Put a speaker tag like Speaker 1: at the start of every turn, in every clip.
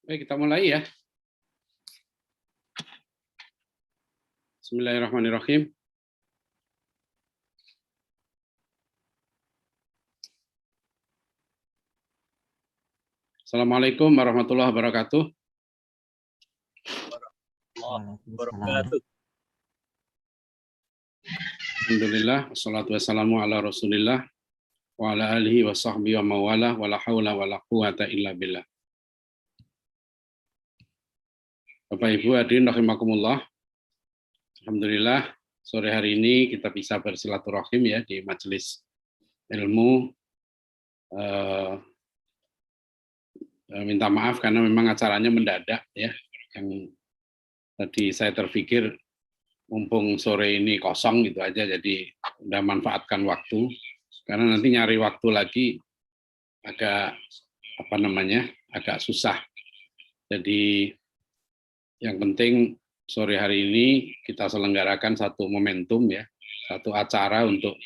Speaker 1: Baik, kita mulai ya. Bismillahirrahmanirrahim. Assalamualaikum warahmatullahi wabarakatuh. Alhamdulillah, wassalatu wassalamu ala rasulillah, wa ala alihi wa sahbihi wa mawalah, wa la hawla wa la quwata illa billah. Bapak Ibu hadirin rahimakumullah. Alhamdulillah, sore hari ini kita bisa bersilaturahim ya di majelis ilmu. Minta maaf karena memang acaranya mendadak ya. Yang tadi saya terpikir mumpung sore ini kosong gitu aja, jadi udah manfaatkan waktu. Karena nanti nyari waktu lagi agak agak susah. Jadi yang penting sore hari ini kita selenggarakan satu momentum ya, satu acara untuk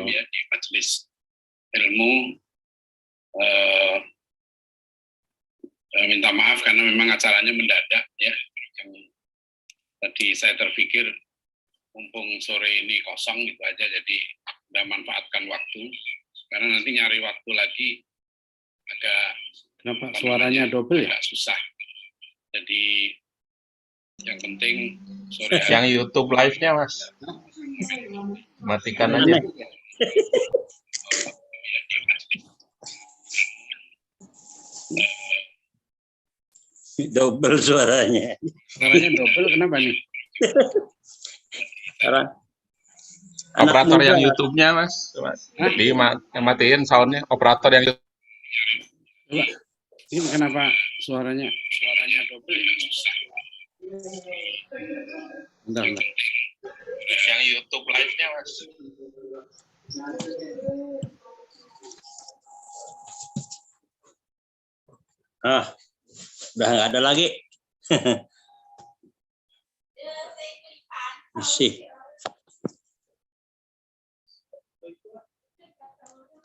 Speaker 1: di majelis ilmu. Minta maaf karena memang acaranya mendadak ya. Yang tadi saya terpikir mumpung sore ini kosong gitu aja, jadi udah manfaatkan waktu. Karena nanti nyari waktu lagi agak suaranya double ya, susah. Jadi yang penting sore
Speaker 2: yang YouTube live-nya Mas, matikan aja.
Speaker 3: Double suaranya.
Speaker 1: Suaranya double, kenapa nih?
Speaker 2: Operator yang YouTube-nya Mas. Matiin soundnya. Operator yang YouTube.
Speaker 1: Ini kenapa suaranya double? Bentar.
Speaker 2: Yang YouTube live-nya Mas.
Speaker 3: Udah nggak ada lagi. Masih.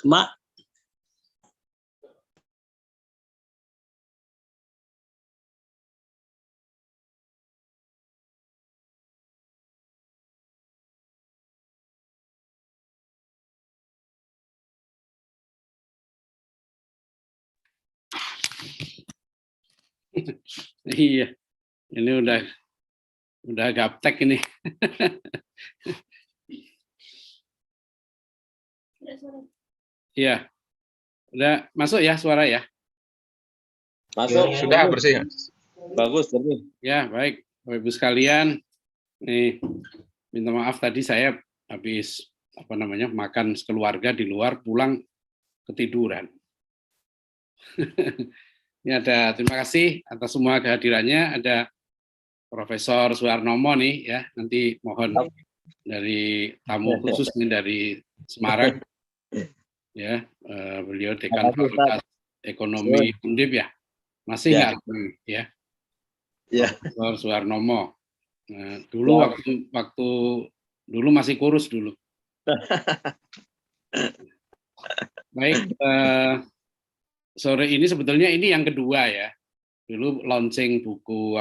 Speaker 3: Mak.
Speaker 1: Iya, ini udah gaptek ini. Iya, udah masuk ya suara ya?
Speaker 2: Masuk, sudah bersih.
Speaker 3: Bagus, bersih.
Speaker 1: Ya, baik. Bapak Ibu sekalian, nih minta maaf tadi saya habis makan sekeluarga di luar, pulang ketiduran. Ini terima kasih atas semua kehadirannya. Ada Profesor Suarnomo nih ya, nanti mohon dari tamu khusus nih dari Semarang ya, beliau Dekan Fakultas Ekonomi Undip ya, masih nggak ya?
Speaker 3: Ya.
Speaker 1: Profesor Suarnomo. Dulu waktu dulu masih kurus dulu. Baik. Sore ini sebetulnya ini yang kedua ya. Dulu launching buku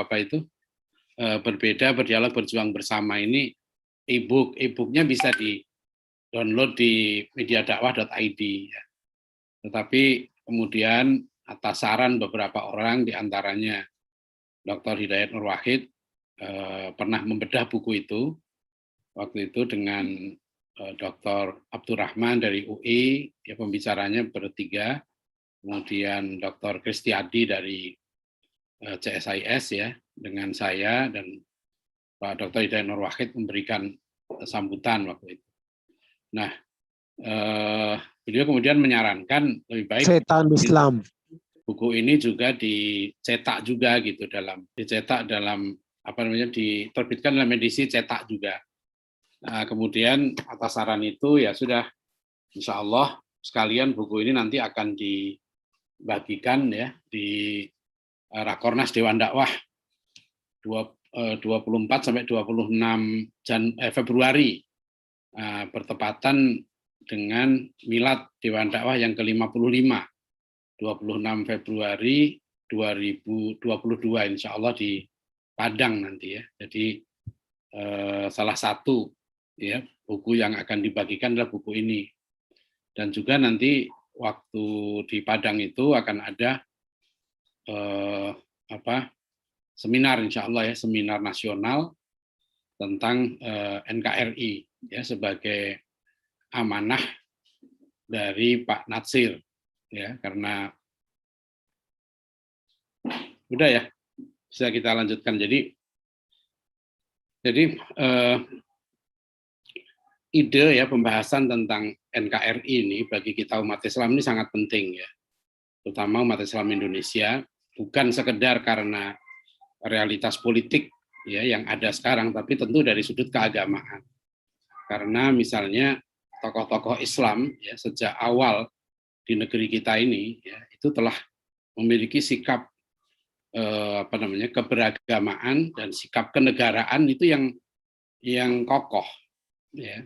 Speaker 1: Berbeda Berdialog Berjuang Bersama ini e-booknya bisa di-download di mediadakwah.id ya. Tetapi kemudian atas saran beberapa orang diantaranya Dr. Hidayat Nur Wahid pernah membedah buku itu waktu itu dengan Dr. Abdurrahman dari UI, ya pembicaranya bertiga. Kemudian Dr. Kristiadi dari CSIS ya, dengan saya dan Pak Dr. Hidayat Nur Wahid memberikan sambutan waktu itu. Nah, beliau kemudian menyarankan lebih baik
Speaker 4: Setan Islam.
Speaker 1: Buku ini juga dicetak juga gitu diterbitkan dalam edisi cetak juga. Nah, kemudian atas saran itu ya sudah, insya Allah sekalian buku ini nanti akan dibagikan ya di Rakornas Dewan Dakwah 24 sampai 26 Februari, bertepatan dengan Milad Dewan Dakwah yang ke-55, 26 Februari 2022 insya Allah di Padang nanti ya. Jadi salah satu ya buku yang akan dibagikan adalah buku ini. Dan juga nanti waktu di Padang itu akan ada seminar insya Allah ya, seminar nasional tentang NKRI ya sebagai amanah dari Pak Natsir ya, karena udah ya bisa kita lanjutkan. Jadi ide ya pembahasan tentang NKRI ini bagi kita umat Islam ini sangat penting ya, terutama umat Islam Indonesia, bukan sekedar karena realitas politik ya yang ada sekarang, tapi tentu dari sudut keagamaan. Karena misalnya tokoh-tokoh Islam ya sejak awal di negeri kita ini ya itu telah memiliki sikap keberagamaan dan sikap kenegaraan itu yang kokoh ya.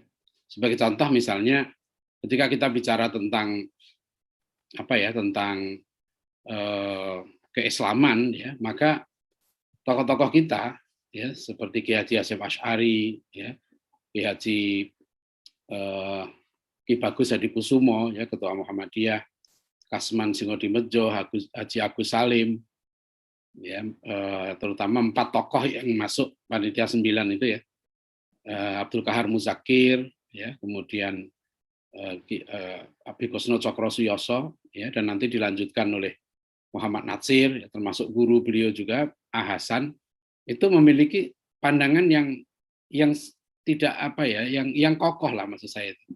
Speaker 1: Sebagai contoh misalnya ketika kita bicara tentang keislaman ya, maka tokoh-tokoh kita ya seperti Kiai Haji Hasyim Asy'ari ya, Kiai Haji Ki Bagus Hadikusumo ya, Ketua Muhammadiyah, Kasman Singodimedjo, Haji Agus Salim ya, terutama 4 tokoh yang masuk panitia 9 itu ya, Abdul Kahar Muzakir ya, kemudian Abi Kusno Cokro Suyoso ya, dan nanti dilanjutkan oleh Muhammad Natsir ya, termasuk guru beliau juga Hasan, itu memiliki pandangan yang tidak yang kokoh lah maksud saya itu.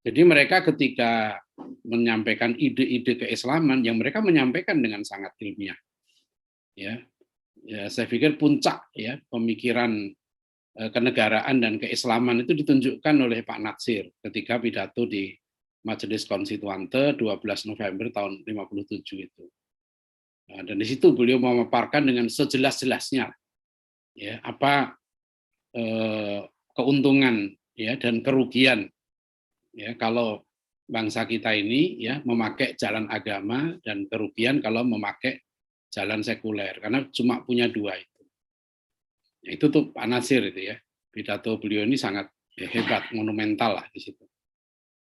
Speaker 1: Jadi mereka ketika menyampaikan ide-ide keislaman yang mereka menyampaikan dengan sangat ilmiah ya, saya pikir puncak ya pemikiran kenegaraan dan keislaman itu ditunjukkan oleh Pak Natsir ketika pidato di Majelis Konstituante 12 November tahun 57 itu. Nah, dan di situ beliau memaparkan dengan sejelas-jelasnya ya apa keuntungan ya dan kerugian ya kalau bangsa kita ini ya memakai jalan agama, dan kerugian kalau memakai jalan sekuler, karena cuma punya 2 itu. Itu tuh Pak Natsir itu ya, pidato beliau ini sangat hebat, monumental lah di situ.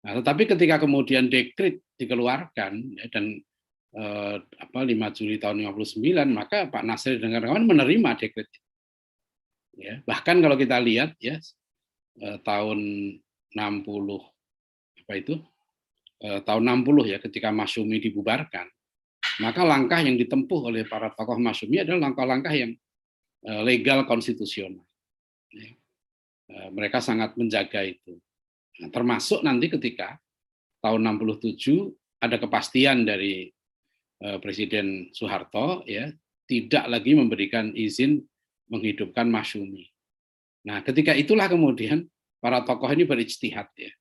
Speaker 1: Nah, tetapi ketika kemudian dekret dikeluarkan ya, dan 5 Juli tahun 59, maka Pak Natsir dan kawan-kawan menerima dekret itu. Ya, bahkan kalau kita lihat ya tahun 60 tahun 60 ya, ketika Masyumi dibubarkan, maka langkah yang ditempuh oleh para tokoh Masyumi adalah langkah-langkah yang legal konstitusional. Mereka sangat menjaga itu. Nah, termasuk nanti ketika tahun 67 ada kepastian dari Presiden Soeharto ya, tidak lagi memberikan izin menghidupkan Masyumi. Nah, ketika itulah kemudian para tokoh ini berijtihad ya.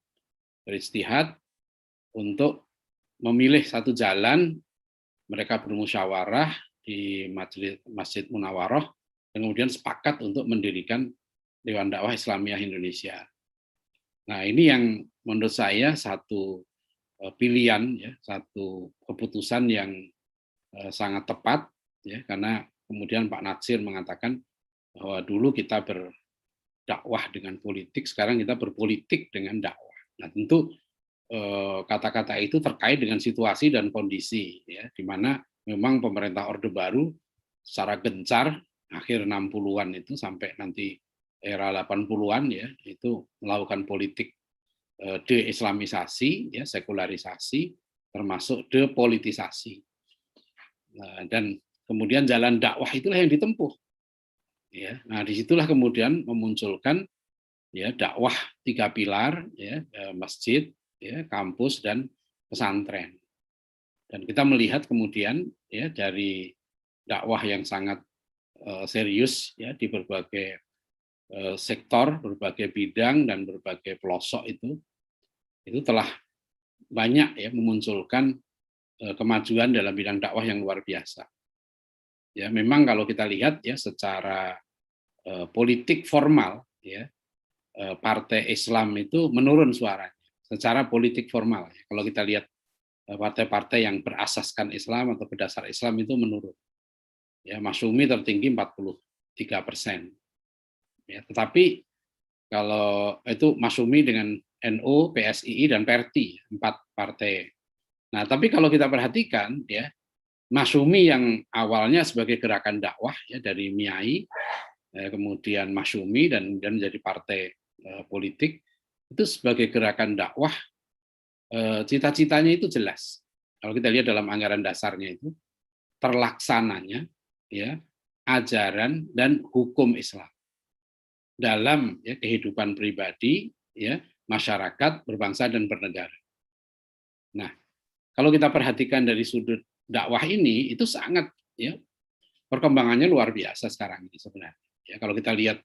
Speaker 1: Berijtihad untuk memilih satu jalan, mereka bermusyawarah di Masjid Munawaroh, kemudian sepakat untuk mendirikan Dewan Dakwah Islamiyah Indonesia. Nah, ini yang menurut saya satu pilihan ya, satu keputusan yang sangat tepat ya, karena kemudian Pak Natsir mengatakan bahwa dulu kita berdakwah dengan politik, sekarang kita berpolitik dengan dakwah. Nah, tentu kata-kata itu terkait dengan situasi dan kondisi ya, di mana memang pemerintah Orde Baru secara gencar akhir 60-an itu sampai nanti era 80-an ya, itu melakukan politik de-islamisasi ya, sekularisasi, termasuk depolitisasi. Nah, dan kemudian jalan dakwah itulah yang ditempuh. Ya, nah disitulah kemudian memunculkan ya dakwah 3 pilar ya, masjid, ya, kampus dan pesantren. Dan kita melihat kemudian ya dari dakwah yang sangat serius ya di berbagai sektor, berbagai bidang dan berbagai pelosok itu telah banyak ya memunculkan kemajuan dalam bidang dakwah yang luar biasa. Ya, memang kalau kita lihat ya secara politik formal ya, partai Islam itu menurun suaranya secara politik formal. Kalau kita lihat partai-partai yang berasaskan Islam atau berdasar Islam itu menurun. Ya, Masyumi tertinggi 43%. Ya, tetapi kalau itu Masyumi dengan NU, PSII dan PERTI, 4 partai. Nah, tapi kalau kita perhatikan ya, Masyumi yang awalnya sebagai gerakan dakwah ya dari MIAI, kemudian Masyumi dan menjadi partai politik, itu sebagai gerakan dakwah, cita-citanya itu jelas. Kalau kita lihat dalam anggaran dasarnya itu, terlaksananya ya ajaran dan hukum Islam dalam ya, kehidupan pribadi, ya masyarakat, berbangsa dan bernegara. Nah, kalau kita perhatikan dari sudut dakwah ini, itu sangat ya perkembangannya luar biasa sekarang ini sebenarnya. Ya, kalau kita lihat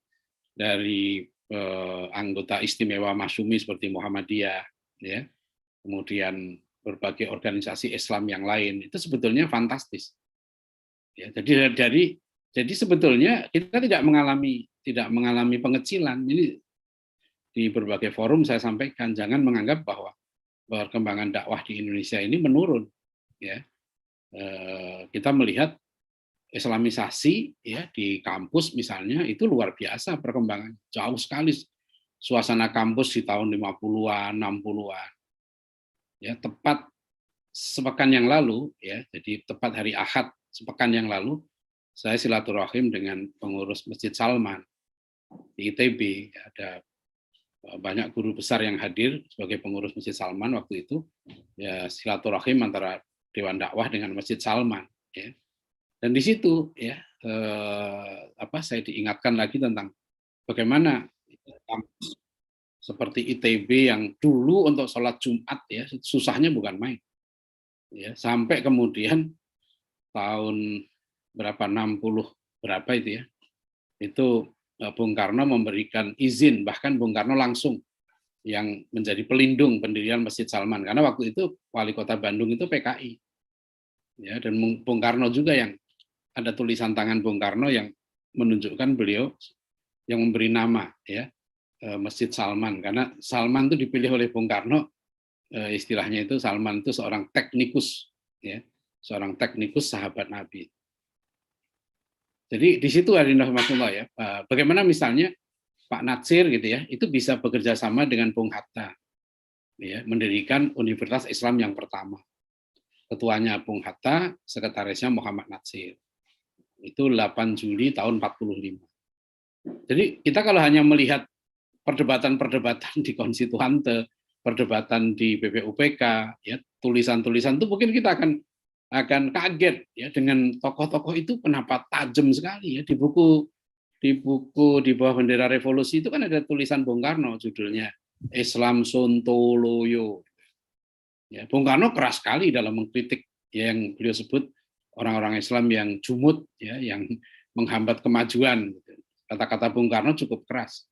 Speaker 1: dari anggota istimewa Masyumi seperti Muhammadiyah, ya, kemudian berbagai organisasi Islam yang lain, itu sebetulnya fantastis. Ya, jadi sebetulnya kita tidak mengalami pengecilan. Ini di berbagai forum saya sampaikan, jangan menganggap bahwa perkembangan dakwah di Indonesia ini menurun. Ya, kita melihat Islamisasi ya di kampus misalnya itu luar biasa perkembangan, jauh sekali suasana kampus di tahun 50-an, 60-an. Ya, tepat sepekan yang lalu ya, jadi tepat hari Ahad sepekan yang lalu saya silaturahim dengan pengurus Masjid Salman di ITB. Ada banyak guru besar yang hadir sebagai pengurus Masjid Salman waktu itu. Ya, silaturahim antara Dewan Dakwah dengan Masjid Salman. Ya. Dan di situ ya saya diingatkan lagi tentang bagaimana kampus seperti ITB yang dulu untuk sholat Jumat ya susahnya bukan main. Ya, sampai kemudian tahun berapa 60 berapa itu ya. Itu Bung Karno memberikan izin, bahkan Bung Karno langsung yang menjadi pelindung pendirian Masjid Salman karena waktu itu wali kota Bandung itu PKI. Ya, dan Bung Karno juga yang ada tulisan tangan Bung Karno yang menunjukkan beliau yang memberi nama ya Masjid Salman karena Salman itu dipilih oleh Bung Karno, istilahnya itu Salman itu seorang teknikus ya, seorang teknikus sahabat Nabi. Jadi di situ Rahmatullah ya, bagaimana misalnya Pak Natsir gitu ya, itu bisa bekerja sama dengan Bung Hatta ya, mendirikan Universitas Islam yang pertama. Ketuanya Bung Hatta, sekretarisnya Muhammad Natsir. Itu 8 Juli tahun 45. Jadi kita kalau hanya melihat perdebatan-perdebatan di konstituante, perdebatan di BPUPK, ya tulisan-tulisan itu mungkin kita akan kaget ya dengan tokoh-tokoh itu kenapa tajam sekali ya di buku di bawah bendera revolusi itu kan ada tulisan Bung Karno judulnya Islam Sontoloyo. Ya, Bung Karno keras sekali dalam mengkritik ya, yang beliau sebut orang-orang Islam yang jumud ya, yang menghambat kemajuan. Kata-kata Bung Karno cukup keras.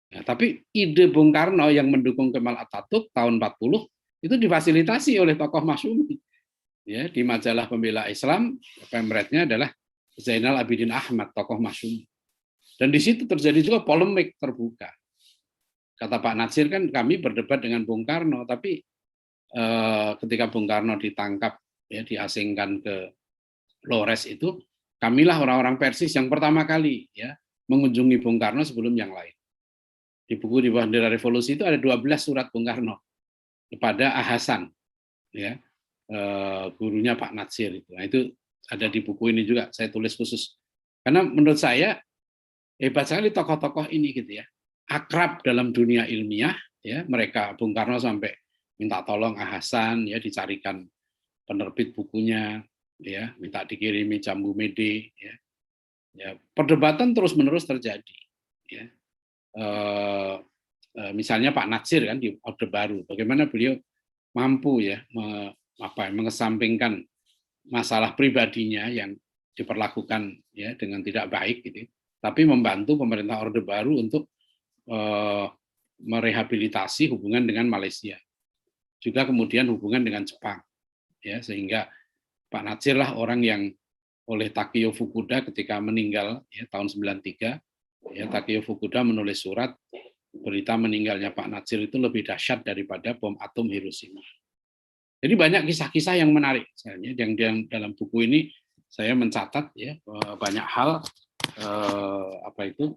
Speaker 1: Ya, tapi ide Bung Karno yang mendukung Kemal Atatürk tahun 40 itu difasilitasi oleh tokoh Masyumi. Ya, di majalah Pembela Islam, pemretnya adalah Zainal Abidin Ahmad, tokoh Masyumi. Dan di situ terjadi juga polemik terbuka. Kata Pak Natsir kan kami berdebat dengan Bung Karno, tapi ketika Bung Karno ditangkap, ya diasingkan ke Flores itu, kamilah orang-orang Persis yang pertama kali ya mengunjungi Bung Karno sebelum yang lain. Di buku di bawah bendera revolusi itu ada 12 surat Bung Karno kepada Ahasan, ya gurunya Pak Natsir itu. Nah, itu ada di buku ini juga saya tulis khusus. Karena menurut saya hebat sekali tokoh-tokoh ini gitu ya. Akrab dalam dunia ilmiah ya, mereka Bung Karno sampai minta tolong Ahasan ya dicarikan penerbit bukunya ya, minta dikirimi Jambu Mede ya. Ya, perdebatan terus-menerus terjadi ya. Misalnya Pak Natsir kan di Orde Baru, bagaimana beliau mampu ya mengesampingkan masalah pribadinya yang diperlakukan ya dengan tidak baik gitu, tapi membantu pemerintah Orde Baru untuk merehabilitasi hubungan dengan Malaysia, juga kemudian hubungan dengan Jepang, ya sehingga Pak Natsir lah orang yang oleh Takeo Fukuda ketika meninggal ya tahun 93, ya Takeo Fukuda menulis surat berita meninggalnya Pak Natsir itu lebih dahsyat daripada bom atom Hiroshima. Jadi banyak kisah-kisah yang menarik, misalnya yang dalam buku ini saya mencatat ya banyak hal apa itu,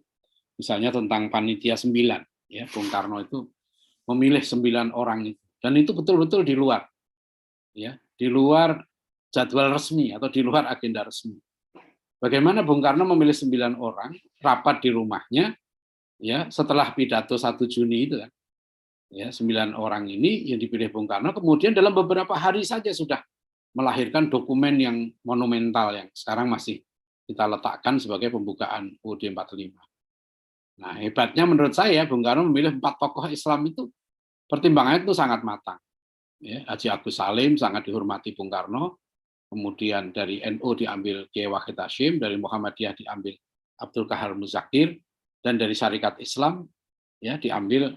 Speaker 1: misalnya tentang panitia 9 ya, Bung Karno itu memilih 9 orang itu, dan itu betul-betul di luar ya, di luar jadwal resmi atau di luar agenda resmi. Bagaimana Bung Karno memilih 9 orang rapat di rumahnya ya setelah pidato 1 Juni itu kan. Ya, 9 orang ini yang dipilih Bung Karno kemudian dalam beberapa hari saja sudah melahirkan dokumen yang monumental yang sekarang masih kita letakkan sebagai pembukaan UUD 45. Nah, hebatnya menurut saya Bung Karno memilih 4 tokoh Islam itu pertimbangannya itu sangat matang. Ya, Haji Agus Salim sangat dihormati Bung Karno, kemudian dari NU diambil Kiai Wahid Hasyim, dari Muhammadiyah diambil Abdul Qahar Muzakir, dan dari Syarikat Islam ya diambil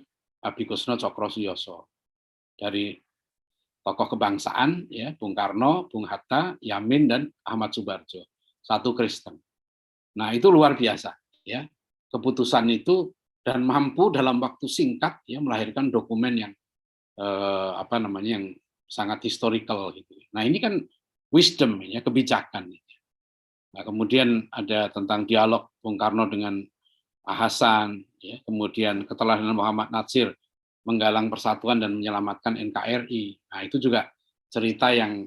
Speaker 1: Abi Kusno Cokro Suyoso. Dari tokoh kebangsaan ya Bung Karno, Bung Hatta, Yamin dan Ahmad Subarjo. 1 Kristen. Nah, itu luar biasa ya. Keputusan itu dan mampu dalam waktu singkat ya melahirkan dokumen yang yang sangat historical gitu. Nah, ini kan wisdom ya, kebijakan. Nah, kemudian ada tentang dialog Bung Karno dengan Hasan, ya, kemudian keteladanan Muhammad Natsir menggalang persatuan dan menyelamatkan NKRI. Nah, itu juga cerita yang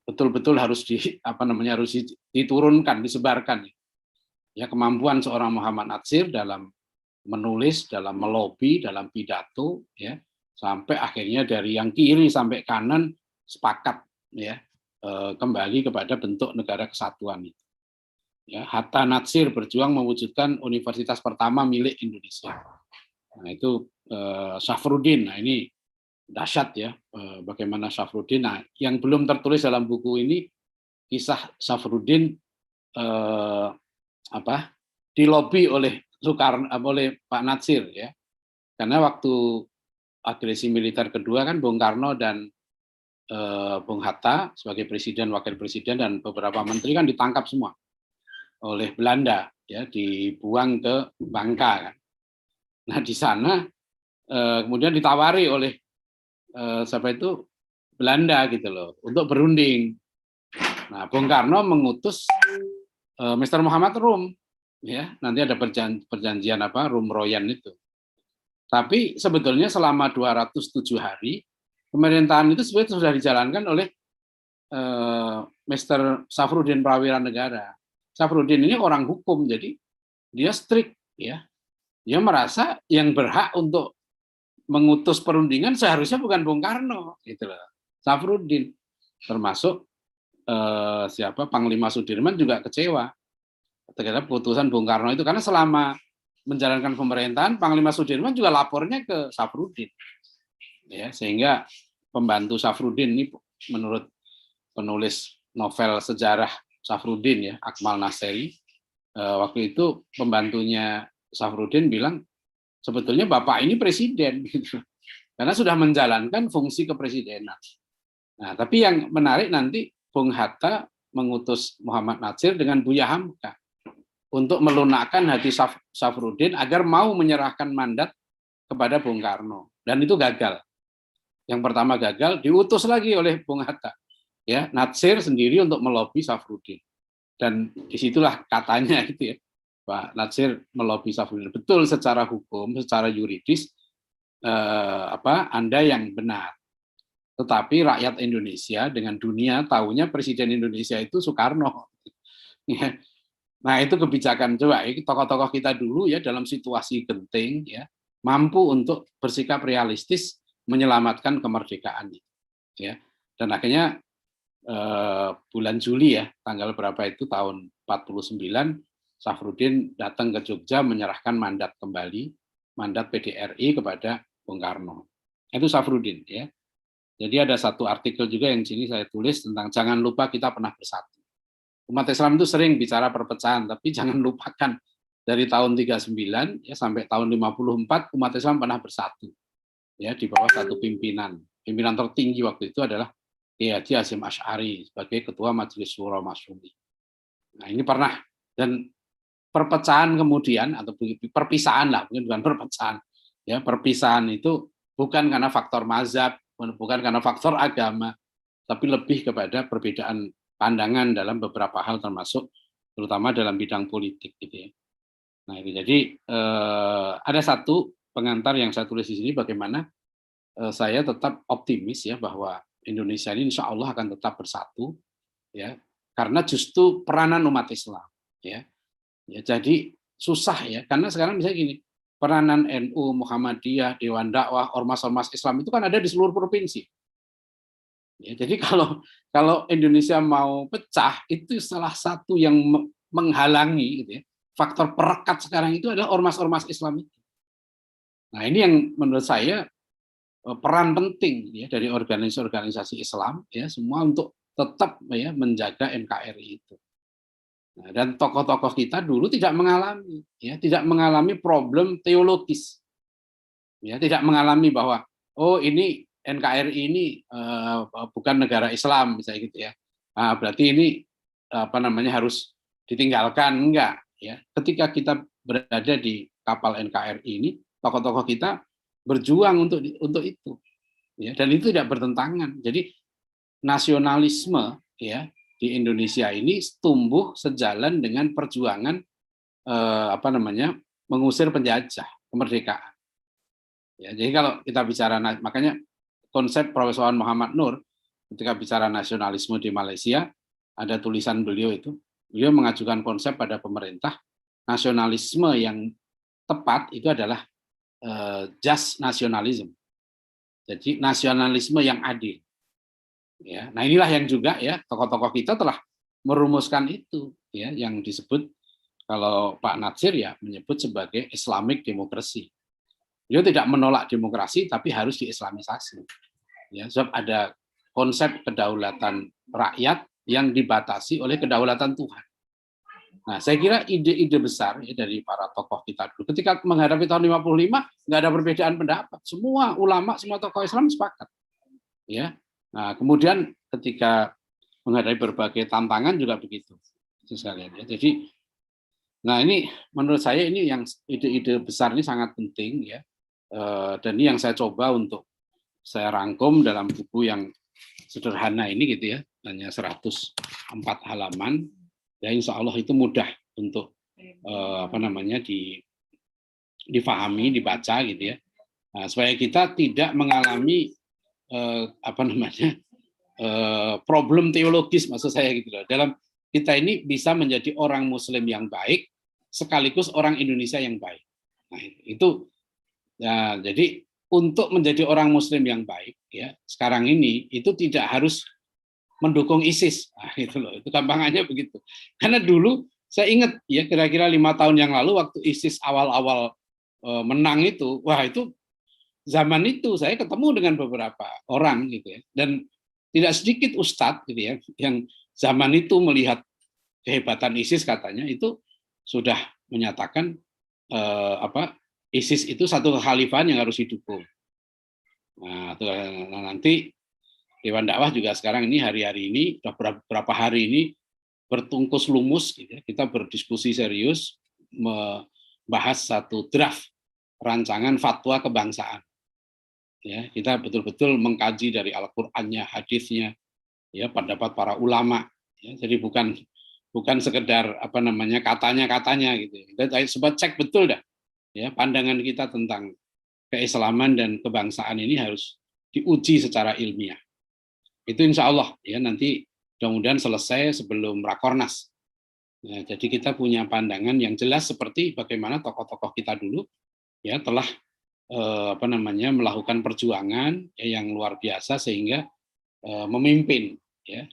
Speaker 1: betul-betul harus harus diturunkan, disebarkan. Ya, kemampuan seorang Muhammad Natsir dalam menulis, dalam melobi, dalam pidato, ya, sampai akhirnya dari yang kiri sampai kanan sepakat, ya, kembali kepada bentuk negara kesatuan itu. Ya, Hatta Natsir berjuang mewujudkan universitas pertama milik Indonesia. Nah, itu Syafruddin. Nah, ini dahsyat ya, bagaimana Syafruddin. Nah, yang belum tertulis dalam buku ini kisah Syafruddin dilobi oleh Soekarno, oleh Pak Natsir ya. Karena waktu agresi militer kedua kan Bung Karno dan Bung Hatta sebagai presiden, wakil presiden dan beberapa menteri kan ditangkap semua oleh Belanda ya, dibuang ke Bangka kan. Nah, di sana kemudian ditawari oleh Belanda gitu loh untuk berunding. Nah, Bung Karno mengutus Mr. Muhammad Rum ya, nanti ada perjanjian Rum Royan itu. Tapi sebetulnya selama 207 hari pemerintahan itu sebenarnya sudah dijalankan oleh Mr. Syafruddin Prawira Negara. Syafruddin ini orang hukum, jadi dia strict ya. Dia merasa yang berhak untuk mengutus perundingan seharusnya bukan Bung Karno, gitu loh. Syafruddin, termasuk Panglima Sudirman juga kecewa terhadap keputusan Bung Karno itu, karena selama menjalankan pemerintahan Panglima Sudirman juga lapornya ke Syafruddin, ya, sehingga pembantu Syafruddin ini menurut penulis novel sejarah Syafruddin ya, Akmal Naseri, waktu itu pembantunya Syafruddin bilang sebetulnya Bapak ini presiden gitu. Karena sudah menjalankan fungsi kepresidenan. Nah, tapi yang menarik nanti Bung Hatta mengutus Muhammad Natsir dengan Buya Hamka untuk melunakkan hati Syafruddin agar mau menyerahkan mandat kepada Bung Karno, dan itu gagal. Yang pertama gagal, diutus lagi oleh Bung Hatta. Ya, Natsir sendiri untuk melobi Syafruddin. Dan disitulah katanya gitu ya, Pak Natsir melobi Syafruddin. Betul secara hukum, secara yuridis, Anda yang benar. Tetapi rakyat Indonesia dengan dunia tahunya Presiden Indonesia itu Soekarno. Nah, itu kebijakan, coba tokoh-tokoh kita dulu ya dalam situasi genting ya mampu untuk bersikap realistis menyelamatkan kemerdekaan ya. Dan akhirnya bulan Juli ya, tanggal berapa itu tahun 49, Syafruddin datang ke Jogja menyerahkan mandat kembali, mandat PDRI kepada Bung Karno. Itu Syafruddin ya. Jadi ada satu artikel juga yang sini saya tulis tentang jangan lupa kita pernah bersatu. Umat Islam itu sering bicara perpecahan, tapi jangan lupakan dari tahun 39 ya sampai tahun 54 umat Islam pernah bersatu. Ya, di bawah satu pimpinan. Pimpinan tertinggi waktu itu adalah Kiai Haji Hasyim Asy'ari sebagai Ketua Majelis Syuro Masyumi. Nah, ini pernah, dan perpecahan kemudian atau perpisahan lah, mungkin bukan perpecahan. Ya, perpisahan itu bukan karena faktor mazhab, bukan karena faktor agama, tapi lebih kepada perbedaan pandangan dalam beberapa hal, termasuk terutama dalam bidang politik gitu ya. Nah itu jadi ada satu pengantar yang saya tulis di sini, bagaimana saya tetap optimis ya bahwa Indonesia ini insya Allah akan tetap bersatu ya, karena justru peranan umat Islam ya. Jadi susah ya, karena sekarang misalnya gini, peranan NU, Muhammadiyah, Dewan Dakwah, ormas-ormas Islam itu kan ada di seluruh provinsi. Ya, jadi kalau Indonesia mau pecah, itu salah satu yang menghalangi gitu ya, faktor perekat sekarang itu adalah ormas-ormas Islam itu. Nah ini yang menurut saya peran penting ya dari organisasi Islam ya semua untuk tetap ya menjaga NKRI itu. Nah, dan tokoh-tokoh kita dulu tidak mengalami problem teologis, ya tidak mengalami bahwa oh ini NKRI ini bukan negara Islam misalnya gitu ya. Nah, berarti ini harus ditinggalkan, enggak ya. Ketika kita berada di kapal NKRI ini, tokoh-tokoh kita berjuang untuk itu. Ya, dan itu tidak bertentangan. Jadi nasionalisme ya di Indonesia ini tumbuh sejalan dengan perjuangan mengusir penjajah, kemerdekaan. Ya, jadi kalau kita bicara, makanya konsep Profesor Muhammad Nur ketika bicara nasionalisme di Malaysia, ada tulisan beliau mengajukan konsep pada pemerintah, nasionalisme yang tepat itu adalah just nationalism. Jadi nasionalisme yang adil. Ya, nah inilah yang juga ya tokoh-tokoh kita telah merumuskan itu ya, yang disebut kalau Pak Natsir ya menyebut sebagai Islamic Democracy. Beliau tidak menolak demokrasi, tapi harus diislamisasi. Ya, sebab ada konsep kedaulatan rakyat yang dibatasi oleh kedaulatan Tuhan. Nah, saya kira ide-ide besar ya, dari para tokoh kita dulu. Ketika menghadapi tahun 55, nggak ada perbedaan pendapat. Semua ulama, semua tokoh Islam sepakat. Ya. Nah, kemudian ketika menghadapi berbagai tantangan juga begitu. Sekalian, ya. Jadi, nah ini menurut saya ini yang ide-ide besar ini sangat penting ya. Dan ini yang saya coba untuk saya rangkum dalam buku yang sederhana ini gitu ya, hanya 104 halaman. Ya insya Allah itu mudah untuk difahami, dibaca gitu ya. Nah, supaya kita tidak mengalami problem teologis, maksud saya gitu loh. Dalam kita ini bisa menjadi orang Muslim yang baik sekaligus orang Indonesia yang baik. Nah, itu ya, jadi untuk menjadi orang Muslim yang baik ya sekarang ini itu tidak harus mendukung ISIS. Nah, itu loh, itu gampangannya begitu. Karena dulu saya ingat ya kira-kira 5 tahun yang lalu waktu ISIS awal-awal menang itu, wah itu zaman itu saya ketemu dengan beberapa orang gitu ya, dan tidak sedikit ustadz gitu ya yang zaman itu melihat kehebatan ISIS katanya itu sudah menyatakan ISIS itu satu kekhalifahan yang harus didukung. Nah, nanti Dewan Dakwah juga sekarang ini hari-hari ini sudah beberapa hari ini bertungkus lumus gitu ya, kita berdiskusi serius membahas satu draft rancangan fatwa kebangsaan. Ya, kita betul-betul mengkaji dari Al-Qur'annya, hadisnya, ya pendapat para ulama. Ya, jadi bukan sekedar katanya gitu. Kita coba cek betul dah. Ya, pandangan kita tentang keislaman dan kebangsaan ini harus diuji secara ilmiah. Itu insya Allah ya nanti mudah-mudahan selesai sebelum Rakornas. Ya, jadi kita punya pandangan yang jelas seperti bagaimana tokoh-tokoh kita dulu ya telah melakukan perjuangan ya, yang luar biasa sehingga memimpin ya.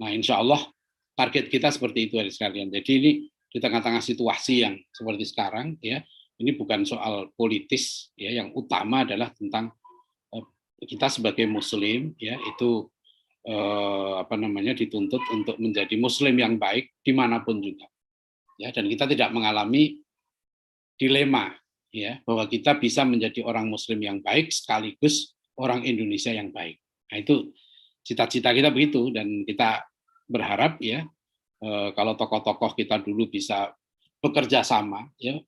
Speaker 1: Nah insya Allah target kita seperti itu hari sekalian. Jadi ini di tengah-tengah situasi yang seperti sekarang ya, ini bukan soal politis ya, yang utama adalah tentang kita sebagai Muslim ya itu dituntut untuk menjadi Muslim yang baik dimanapun juga ya, dan kita tidak mengalami dilema ya bahwa kita bisa menjadi orang Muslim yang baik sekaligus orang Indonesia yang baik. Nah itu cita-cita kita begitu, dan kita berharap ya kalau tokoh-tokoh kita dulu bisa bekerja sama ya,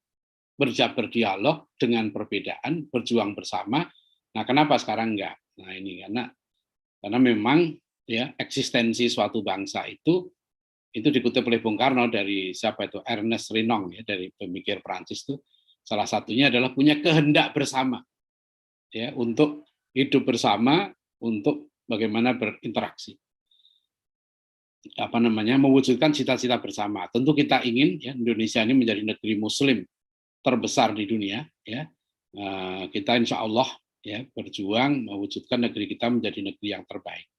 Speaker 1: berdialog dengan perbedaan, berjuang bersama. Nah kenapa sekarang enggak? Nah ini karena memang ya eksistensi suatu bangsa itu dikutip oleh Bung Karno dari siapa itu Ernest Renan ya, dari pemikir Prancis itu, salah satunya adalah punya kehendak bersama ya untuk hidup bersama, untuk bagaimana berinteraksi, mewujudkan cita-cita bersama. Tentu kita ingin ya Indonesia ini menjadi negeri Muslim terbesar di dunia ya. Kita insya Allah ya berjuang mewujudkan negeri kita menjadi negeri yang terbaik.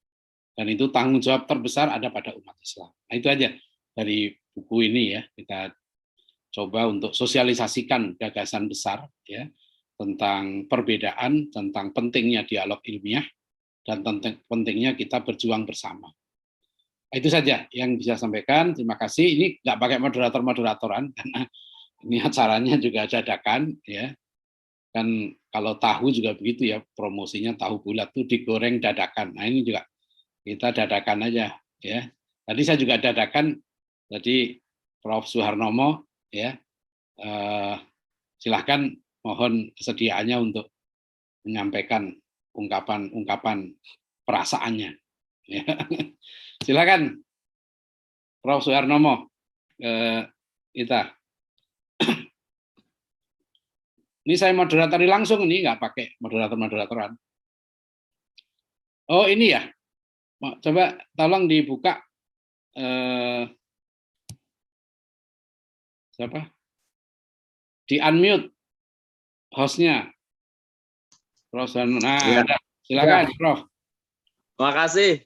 Speaker 1: Dan itu tanggung jawab terbesar ada pada umat Islam. Nah, itu aja dari buku ini ya, kita coba untuk sosialisasikan gagasan besar ya tentang perbedaan, tentang pentingnya dialog ilmiah, dan tentang pentingnya kita berjuang bersama. Nah, itu saja yang bisa sampaikan. Terima kasih. Ini nggak pakai moderator-moderatoran karena ini acaranya juga dadakan ya. Kan kalau tahu juga begitu ya, promosinya tahu bulat tuh digoreng dadakan. Nah, ini juga kita dadakan aja ya. Tadi saya juga dadakan, tadi Prof. Suharnomo ya, silahkan mohon kesediaannya untuk menyampaikan ungkapan perasaannya. Ya. Silakan Prof. Suharnomo, kita. Ini saya moderatori langsung, ini nggak pakai moderator-moderatoran. Oh ini ya. Coba tolong dibuka siapa? Di unmute hostnya, Prof. Nah,
Speaker 3: Ya.
Speaker 1: silakan,
Speaker 3: Ya.
Speaker 1: Prof.
Speaker 3: Terima kasih.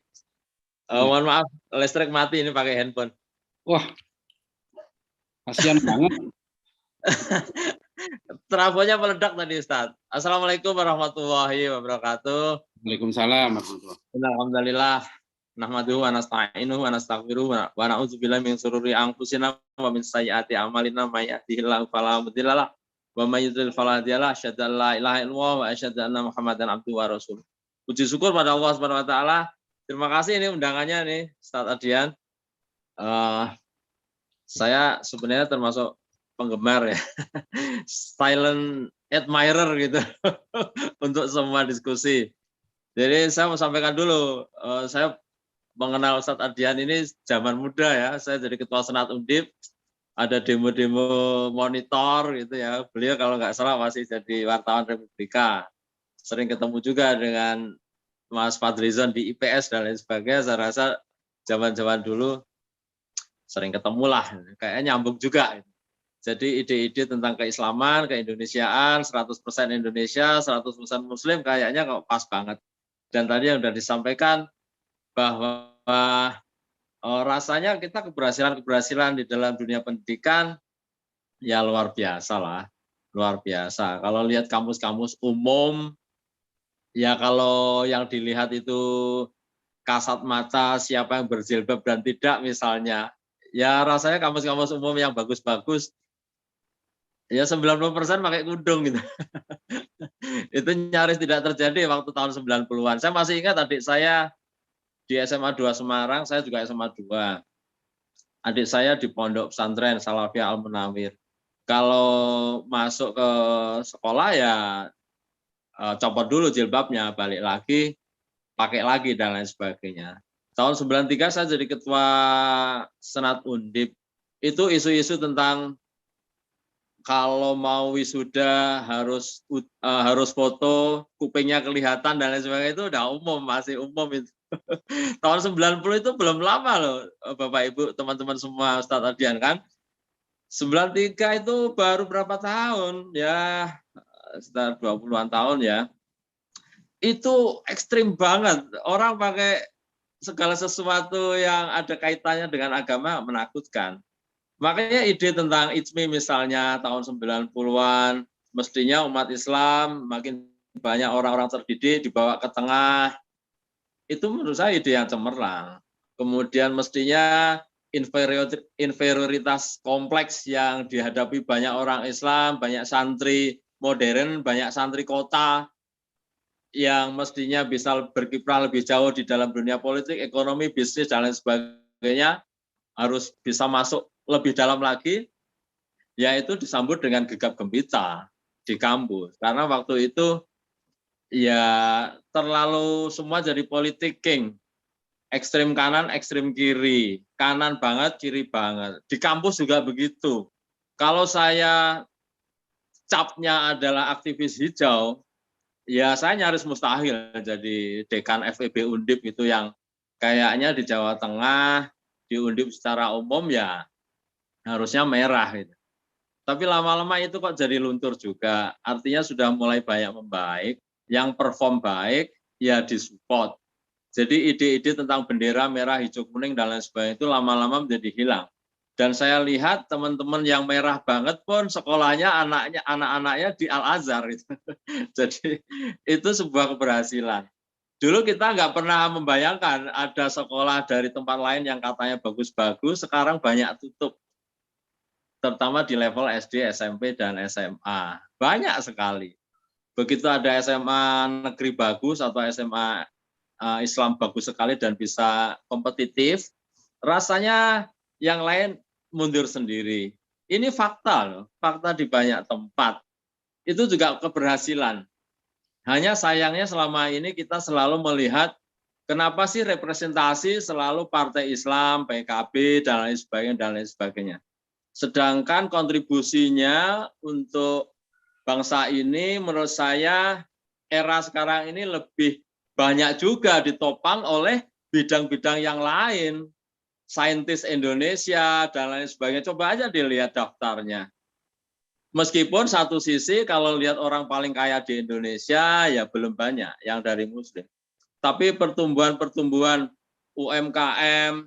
Speaker 3: Mohon maaf, listrik mati ini pakai handphone.
Speaker 1: Wah, kasihan banget.
Speaker 3: Trafonya meledak tadi, Ustaz. Assalamualaikum warahmatullahi wabarakatuh.
Speaker 1: Waalaikumsalam.
Speaker 3: Alhamdulillah. Nahmaduhu wa nasta'inuhu wa nastaghfiruhu wa na'udzubillahi min syururi anfusina wa min sayyiati a'malina may yahdihillahu fala mudhillalah wa may yudhlil fala hadiyalah. Asyhadu an la ilaha illallah wa asyhadu anna Muhammadan abduhu wa rasuluh. Puji syukur pada Allah Subhanahu wa taala. Terima kasih ini undangannya nih, Ustaz Adian. Saya sebenarnya termasuk penggemar ya. Silent admirer gitu untuk semua diskusi. Jadi saya mau sampaikan dulu, saya mengenal Ustadz Adian ini zaman muda ya. Saya jadi ketua Senat Undip, ada demo-demo monitor gitu ya. Beliau kalau nggak salah masih jadi wartawan Republika. Sering ketemu juga dengan Mas Fadlizon di IPS dan lain sebagainya. Saya rasa zaman-zaman dulu sering ketemu lah, kayaknya nyambung juga. Jadi ide-ide tentang keislaman, keindonesiaan, 100% Indonesia, 100% Muslim kayaknya kok pas banget. Dan tadi yang sudah disampaikan bahwa rasanya kita keberhasilan di dalam dunia pendidikan ya luar biasa lah, luar biasa. Kalau lihat kamus-kamus umum, ya kalau yang dilihat itu kasat mata siapa yang berjilbab dan tidak misalnya, ya rasanya kamus-kamus umum yang bagus-bagus, ya 90% pakai kudung gitu. Itu nyaris tidak terjadi waktu tahun 90-an. Saya masih ingat adik saya di SMA 2 Semarang, saya juga SMA 2. Adik saya di Pondok Pesantren Salafiyah Al-Munawir. Kalau masuk ke sekolah ya copot dulu jilbabnya, balik lagi, pakai lagi dan lain sebagainya. Tahun 93 saya jadi ketua Senat Undip. Itu isu-isu tentang kalau mau wisuda harus foto, kupingnya kelihatan dan lain sebagainya, itu udah umum, masih umum itu. Tahun 90 itu belum lama loh, Bapak Ibu, teman-teman semua, Ustadz Adian kan. 93 itu baru berapa tahun ya, sekitar 20-an tahun ya. Itu ekstrim banget, orang pakai segala sesuatu yang ada kaitannya dengan agama menakutkan. Makanya ide tentang IJMI misalnya tahun 90-an, mestinya umat Islam makin banyak orang-orang terdidik dibawa ke tengah, itu menurut saya ide yang cemerlang. Kemudian mestinya inferioritas kompleks yang dihadapi banyak orang Islam, banyak santri modern, banyak santri kota, yang mestinya bisa berkiprah lebih jauh di dalam dunia politik, ekonomi, bisnis, dan lain sebagainya, harus bisa masuk lebih dalam lagi, yaitu disambut dengan gegap gempita di kampus. Karena waktu itu ya terlalu semua jadi politik king. Ekstrem kanan, ekstrem kiri. Kanan banget, kiri banget. Di kampus juga begitu. Kalau saya capnya adalah aktivis hijau, ya saya nyaris mustahil jadi dekan FEB Undip itu yang kayaknya di Jawa Tengah, di Undip secara umum ya harusnya merah. Gitu. Tapi lama-lama itu kok jadi luntur juga. Artinya sudah mulai banyak membaik, yang perform baik ya disupport. Jadi ide-ide tentang bendera merah, hijau, kuning dan lain sebagainya itu lama-lama menjadi hilang. Dan saya lihat teman-teman yang merah banget pun sekolahnya anak-anaknya di Al-Azhar itu. Jadi itu sebuah keberhasilan. Dulu kita nggak pernah membayangkan ada sekolah dari tempat lain yang katanya bagus-bagus, sekarang banyak tutup. Terutama di level SD, SMP, dan SMA. Banyak sekali. Begitu ada SMA negeri bagus atau SMA Islam bagus sekali dan bisa kompetitif, rasanya yang lain mundur sendiri. Ini fakta loh, fakta di banyak tempat. Itu juga keberhasilan. Hanya sayangnya selama ini kita selalu melihat kenapa sih representasi selalu Partai Islam, PKB, dan lain sebagainya. Sedangkan kontribusinya untuk bangsa ini menurut saya era sekarang ini lebih banyak juga ditopang oleh bidang-bidang yang lain. Saintis Indonesia dan lain sebagainya. Coba aja dilihat daftarnya. Meskipun satu sisi kalau lihat orang paling kaya di Indonesia ya belum banyak yang dari Muslim. Tapi pertumbuhan UMKM,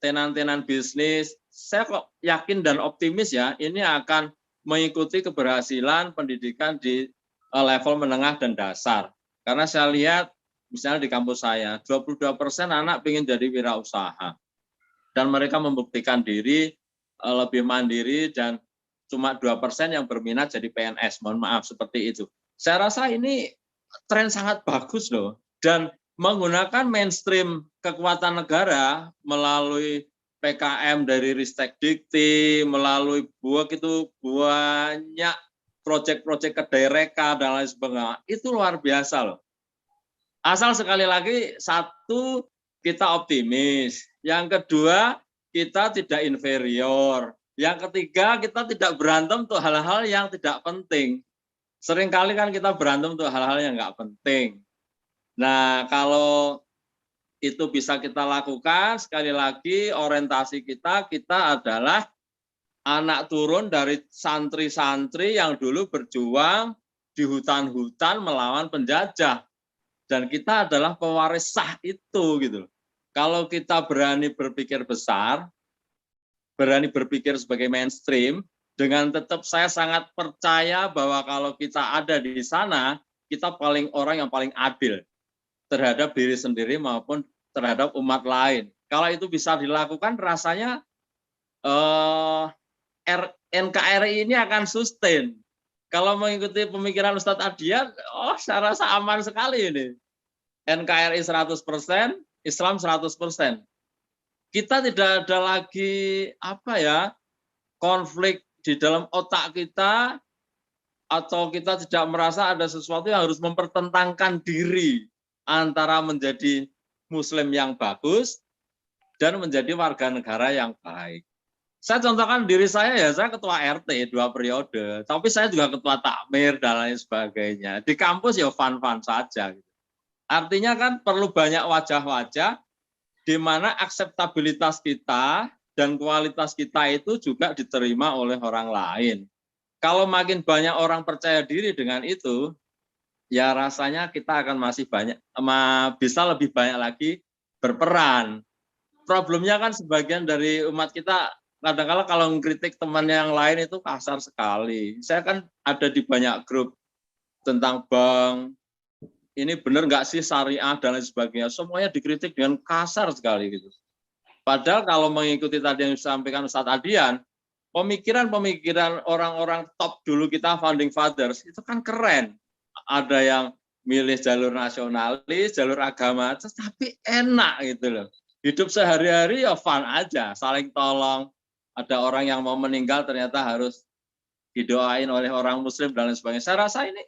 Speaker 3: tenan-tenan bisnis, saya kok yakin dan optimis ya ini akan mengikuti keberhasilan pendidikan di level menengah dan dasar. Karena saya lihat misalnya di kampus saya, 22% anak ingin jadi wirausaha. Dan mereka membuktikan diri lebih mandiri dan cuma 2% yang berminat jadi PNS. Mohon maaf seperti itu. Saya rasa ini tren sangat bagus loh. Dan menggunakan mainstream kekuatan negara melalui PKM dari Ristek Dikti, melalui banyak proyek-proyek kedereka dan lain sebagainya. Itu luar biasa loh. Asal sekali lagi, satu, kita optimis. Yang kedua, kita tidak inferior. Yang ketiga, kita tidak berantem untuk hal-hal yang tidak penting. Seringkali kan kita berantem untuk hal-hal yang nggak penting. Nah, kalau itu bisa kita lakukan, sekali lagi orientasi kita adalah anak turun dari santri-santri yang dulu berjuang di hutan-hutan melawan penjajah. Dan kita adalah pewaris sah itu gitu. Kalau kita berani berpikir besar, berani berpikir sebagai mainstream, dengan tetap saya sangat percaya bahwa kalau kita ada di sana, kita orang yang paling adil terhadap diri sendiri maupun terhadap umat lain. Kalau itu bisa dilakukan, rasanya NKRI ini akan sustain. Kalau mengikuti pemikiran Ustadz Adian, saya rasa aman sekali ini. NKRI 100%, Islam 100%. Kita tidak ada lagi konflik di dalam otak kita, atau kita tidak merasa ada sesuatu yang harus mempertentangkan diri antara menjadi Muslim yang bagus dan menjadi warga negara yang baik. Saya contohkan diri saya ya, saya ketua RT 2 periode, tapi saya juga ketua takmir dan lain sebagainya. Di kampus ya fun-fun saja. Artinya kan perlu banyak wajah-wajah di mana akseptabilitas kita dan kualitas kita itu juga diterima oleh orang lain. Kalau makin banyak orang percaya diri dengan itu, ya rasanya kita akan masih bisa lebih banyak lagi berperan. Problemnya kan sebagian dari umat kita kadang-kadang kalau mengkritik teman yang lain itu kasar sekali. Saya kan ada di banyak grup tentang bank, ini benar nggak sih syariah dan lain sebagainya. Semuanya dikritik dengan kasar sekali gitu. Padahal kalau mengikuti tadi yang disampaikan Ustadz Adian, pemikiran-pemikiran orang-orang top dulu kita, founding fathers, itu kan keren. Ada yang milih jalur nasionalis, jalur agama, tapi enak gitu loh. Hidup sehari-hari ya fun aja, saling tolong. Ada orang yang mau meninggal ternyata harus didoain oleh orang Muslim dan lain sebagainya. Saya rasa ini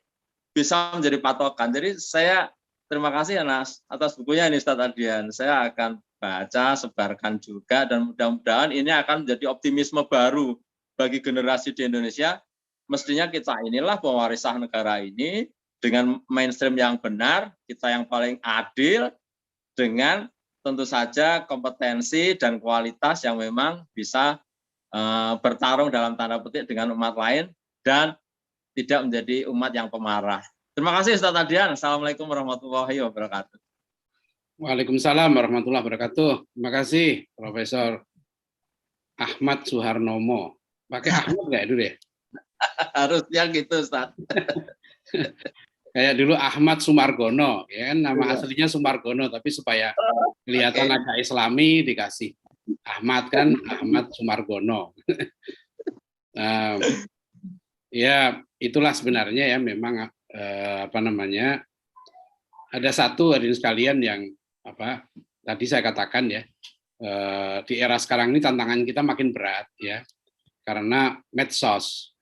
Speaker 3: bisa menjadi patokan. Jadi saya terima kasih Anas atas bukunya ini Ustadz Adian. Saya akan baca, sebarkan juga, dan mudah-mudahan ini akan menjadi optimisme baru bagi generasi di Indonesia. Mestinya kita inilah pewarisah negara ini dengan mainstream yang benar, kita yang paling adil, dengan tentu saja kompetensi dan kualitas yang memang bisa bertarung dalam tanda petik dengan umat lain dan tidak menjadi umat yang pemarah. Terima kasih Ustadz Adian. Assalamualaikum warahmatullahi wabarakatuh.
Speaker 1: Waalaikumsalam warahmatullahi wabarakatuh. Terima kasih Profesor Ahmad Suharnomo. Pakai Ahmad nggak dulu ya?
Speaker 3: Harusnya gitu Ustadz.
Speaker 1: Kayak dulu Ahmad Sumargono, ya kan nama
Speaker 3: Iya.
Speaker 1: aslinya Sumargono, tapi supaya kelihatan agak Islami dikasih Ahmad kan Ahmad Sumargono. Ya itulah sebenarnya ya memang apa namanya ada satu hadirin sekalian yang apa tadi saya katakan ya di era sekarang ini tantangan kita makin berat ya karena medsos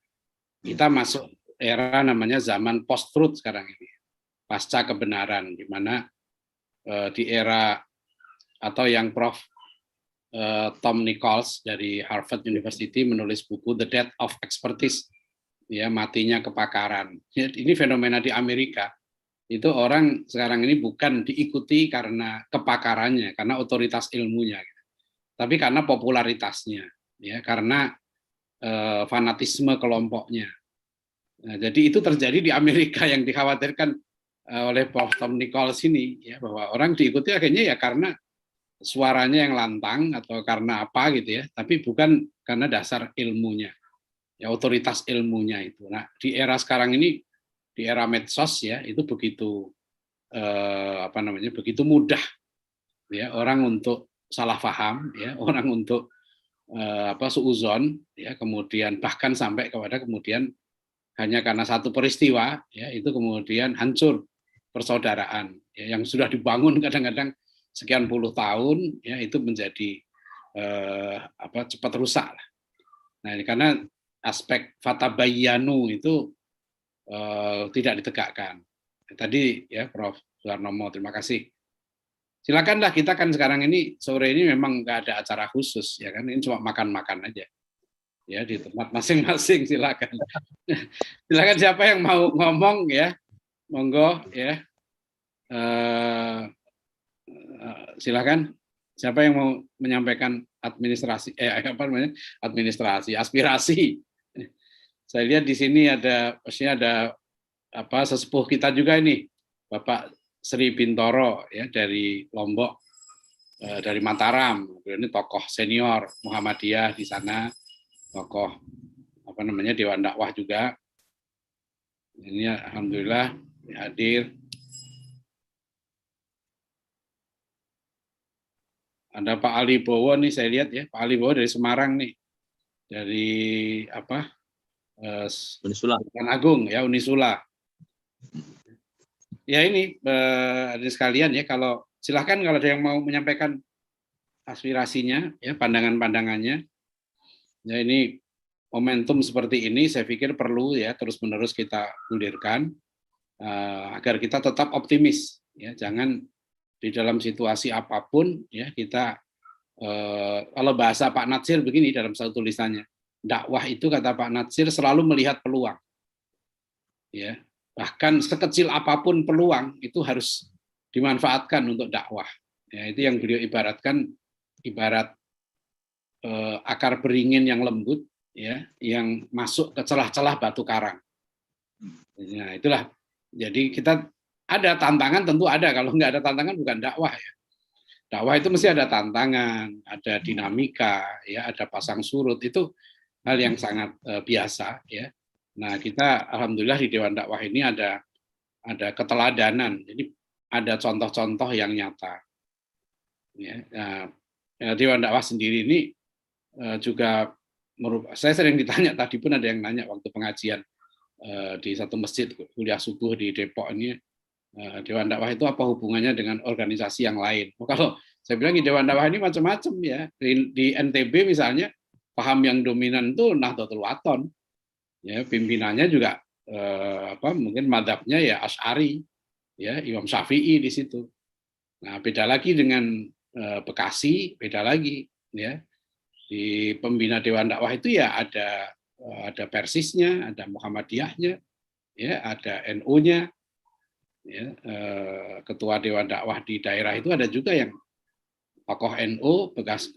Speaker 1: kita masuk era namanya zaman post truth sekarang ini pasca kebenaran di mana di era atau yang Prof Tom Nichols dari Harvard University menulis buku The Death of Expertise ya matinya kepakaran. Ini fenomena di Amerika. Itu orang sekarang ini bukan diikuti karena kepakarannya, karena otoritas ilmunya, tapi karena popularitasnya, ya karena fanatisme kelompoknya. Nah, jadi itu terjadi di Amerika yang dikhawatirkan oleh Prof. Tom Nichols ini, ya bahwa orang diikuti akhirnya ya karena suaranya yang lantang atau karena apa gitu ya, tapi bukan karena dasar ilmunya. Ya otoritas ilmunya itu. Nah, di era sekarang ini di era medsos ya itu begitu apa namanya begitu mudah ya orang untuk salah paham ya orang untuk apa suuzon ya kemudian bahkan sampai kepada kemudian hanya karena satu peristiwa ya itu kemudian hancur persaudaraan ya, yang sudah dibangun kadang-kadang sekian puluh tahun ya itu menjadi apa cepat rusak lah. Nah, ini karena aspek fatabayyanu itu tidak ditegakkan. Tadi ya Prof. Suharnomo, terima kasih. Silakanlah kita kan sekarang ini sore ini memang nggak ada acara khusus ya kan ini cuma makan-makan aja ya di tempat masing-masing silakan. Silakan siapa yang mau ngomong ya monggo ya silakan siapa yang mau menyampaikan administrasi apa namanya administrasi aspirasi. Saya lihat di sini ada maksudnya ada apa sesepuh kita juga ini Bapak Sri Bintoro ya dari Lombok dari Mataram. Ini tokoh senior Muhammadiyah di sana, tokoh apa namanya Dewan Dakwah juga. Ini alhamdulillah hadir. Ada Pak Ali Bowo nih saya lihat ya, Pak Ali Bowo dari Semarang nih. Dari apa?
Speaker 3: Unisula.
Speaker 1: Agung ya Unisula. Ya ini ada sekalian ya kalau silahkan kalau ada yang mau menyampaikan aspirasinya ya pandangan-pandangannya. Ya ini momentum seperti ini saya pikir perlu ya terus-menerus kita gulirkan agar kita tetap optimis ya jangan di dalam situasi apapun ya kita kalau bahasa Pak Natsir begini dalam satu tulisannya dakwah itu kata Pak Natsir selalu melihat peluang. Ya, bahkan sekecil apapun peluang itu harus dimanfaatkan untuk dakwah. Ya, itu yang beliau ibaratkan ibarat akar beringin yang lembut ya, yang masuk ke celah-celah batu karang. Nah, itulah. Jadi kita ada tantangan tentu ada, kalau nggak ada tantangan bukan dakwah ya. Dakwah itu mesti ada tantangan, ada dinamika, ya, ada pasang surut itu hal yang sangat biasa ya. Nah kita alhamdulillah di Dewan Dakwah ini ada keteladanan, jadi ada contoh-contoh yang nyata. Ya, nah, Dewan Dakwah sendiri ini juga saya sering ditanya tadi pun ada yang nanya waktu pengajian di satu masjid kuliah subuh di Depok ini Dewan Dakwah itu apa hubungannya dengan organisasi yang lain? Kalau saya bilang di Dewan Dakwah ini macam-macam ya di NTB misalnya. Paham yang dominan itu Nahdlatul Wathon, ya pimpinannya juga mungkin madhabnya ya Asy'ari, ya Imam Syafi'i di situ. Nah, beda lagi dengan Bekasi, beda lagi, ya. Di pembina Dewan Dakwah itu ya ada Persisnya, ada Muhammadiyahnya, ya, ada NU-nya, ya, ketua Dewan Dakwah di daerah itu ada juga yang tokoh NU, bekas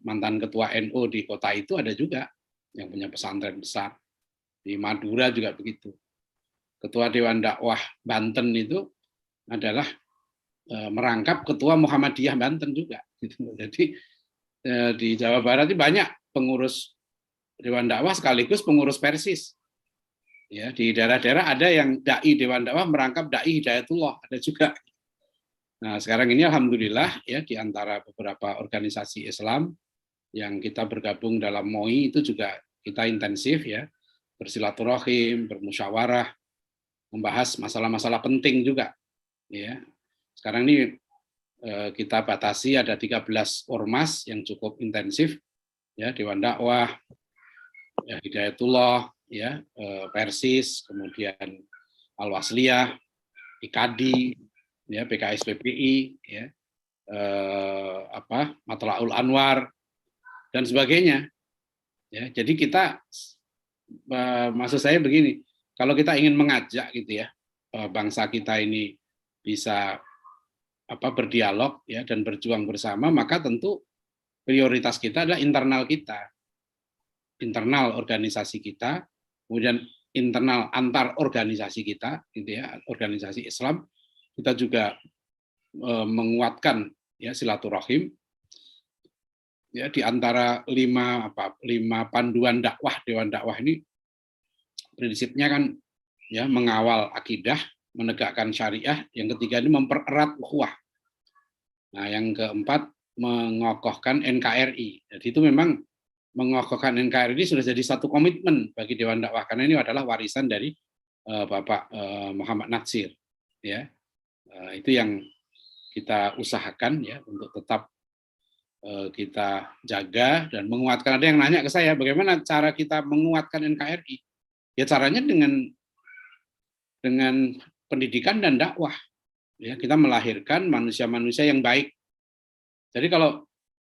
Speaker 1: mantan ketua NU di kota itu ada juga yang punya pesantren besar. Di Madura juga begitu. Ketua Dewan Dakwah Banten itu adalah merangkap ketua Muhammadiyah Banten juga. Jadi di Jawa Barat itu banyak pengurus Dewan Dakwah sekaligus pengurus Persis. Ya, di daerah-daerah ada yang dai Dewan Dakwah merangkap dai Hidayatullah, ada juga. Nah, sekarang ini alhamdulillah ya di antara beberapa organisasi Islam yang kita bergabung dalam MOI itu juga kita intensif ya, bersilaturahim, bermusyawarah, membahas masalah-masalah penting juga. Ya. Sekarang ini kita batasi ada 13 ormas yang cukup intensif, ya, Dewan Dakwah, ya, Hidayatullah, ya, Persis, kemudian Al-Wasliyah, IKADI, ya, PKS PPI, ya, Matla'ul Anwar dan sebagainya. Ya, jadi kita, maksud saya begini, kalau kita ingin mengajak gitu ya, bangsa kita ini bisa berdialog ya dan berjuang bersama, maka tentu prioritas kita adalah internal kita, internal organisasi kita, kemudian internal antar organisasi kita, gitu ya, organisasi Islam. Kita juga menguatkan ya silaturahim ya di antara lima panduan dakwah Dewan Dakwah ini. Prinsipnya kan ya mengawal akidah, menegakkan syariah, yang ketiga ini mempererat ukhuwah. Nah, yang keempat mengokohkan NKRI. Jadi itu memang mengokohkan NKRI ini sudah jadi satu komitmen bagi Dewan Dakwah karena ini adalah warisan dari Bapak Muhammad Natsir. Ya, itu yang kita usahakan ya untuk tetap kita jaga dan menguatkan. Ada yang nanya ke saya, bagaimana cara kita menguatkan NKRI? Ya caranya dengan pendidikan dan dakwah. Ya, kita melahirkan manusia-manusia yang baik. Jadi kalau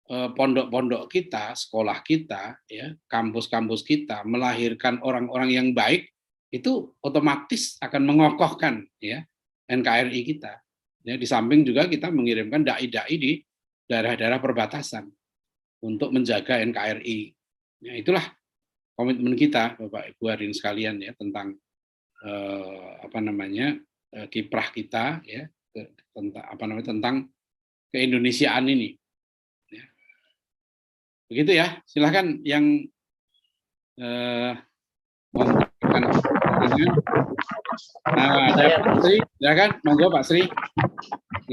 Speaker 1: pondok-pondok kita, sekolah kita, ya, kampus-kampus kita melahirkan orang-orang yang baik, itu otomatis akan mengokohkan ya NKRI kita. Ya, di samping juga kita mengirimkan dai-dai di daerah-daerah perbatasan untuk menjaga NKRI. Ya, itulah komitmen kita, Bapak Ibu hadirin sekalian ya tentang kiprah kita ya tentang keindonesiaan ini. Ya. Begitu ya. Silahkan yang mau menanyakan. Ada Pak Sri, silakan, monggo Pak Sri.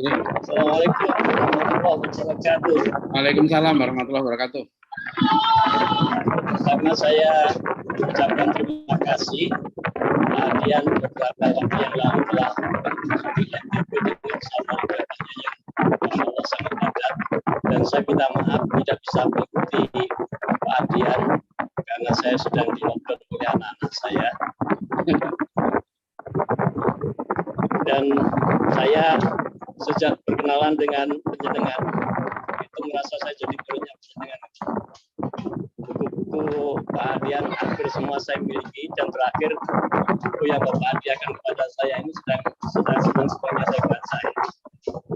Speaker 1: Ya.
Speaker 4: Assalamualaikum warahmatullahi wabarakatuh.
Speaker 1: Waalaikumsalam warahmatullahi wabarakatuh.
Speaker 4: Karena saya ucapkan terima kasih kalian beberapa waktu yang lalu telah menghadiri NTB dengan sabar ibadahnya yang Masya Allah sangat padat, dan saya minta maaf tidak bisa mengikuti Pak Adian karena saya sedang di lockdown oleh anak-anak saya. Dan saya sejak berkenalan dengan penjenengan itu merasa saya jadi gurunya penjenengan. Buku-buku Pak Adian hampir semua saya miliki, dan terakhir buku yang Bapak hadiahkan kepada saya ini sedang semuanya saya baca.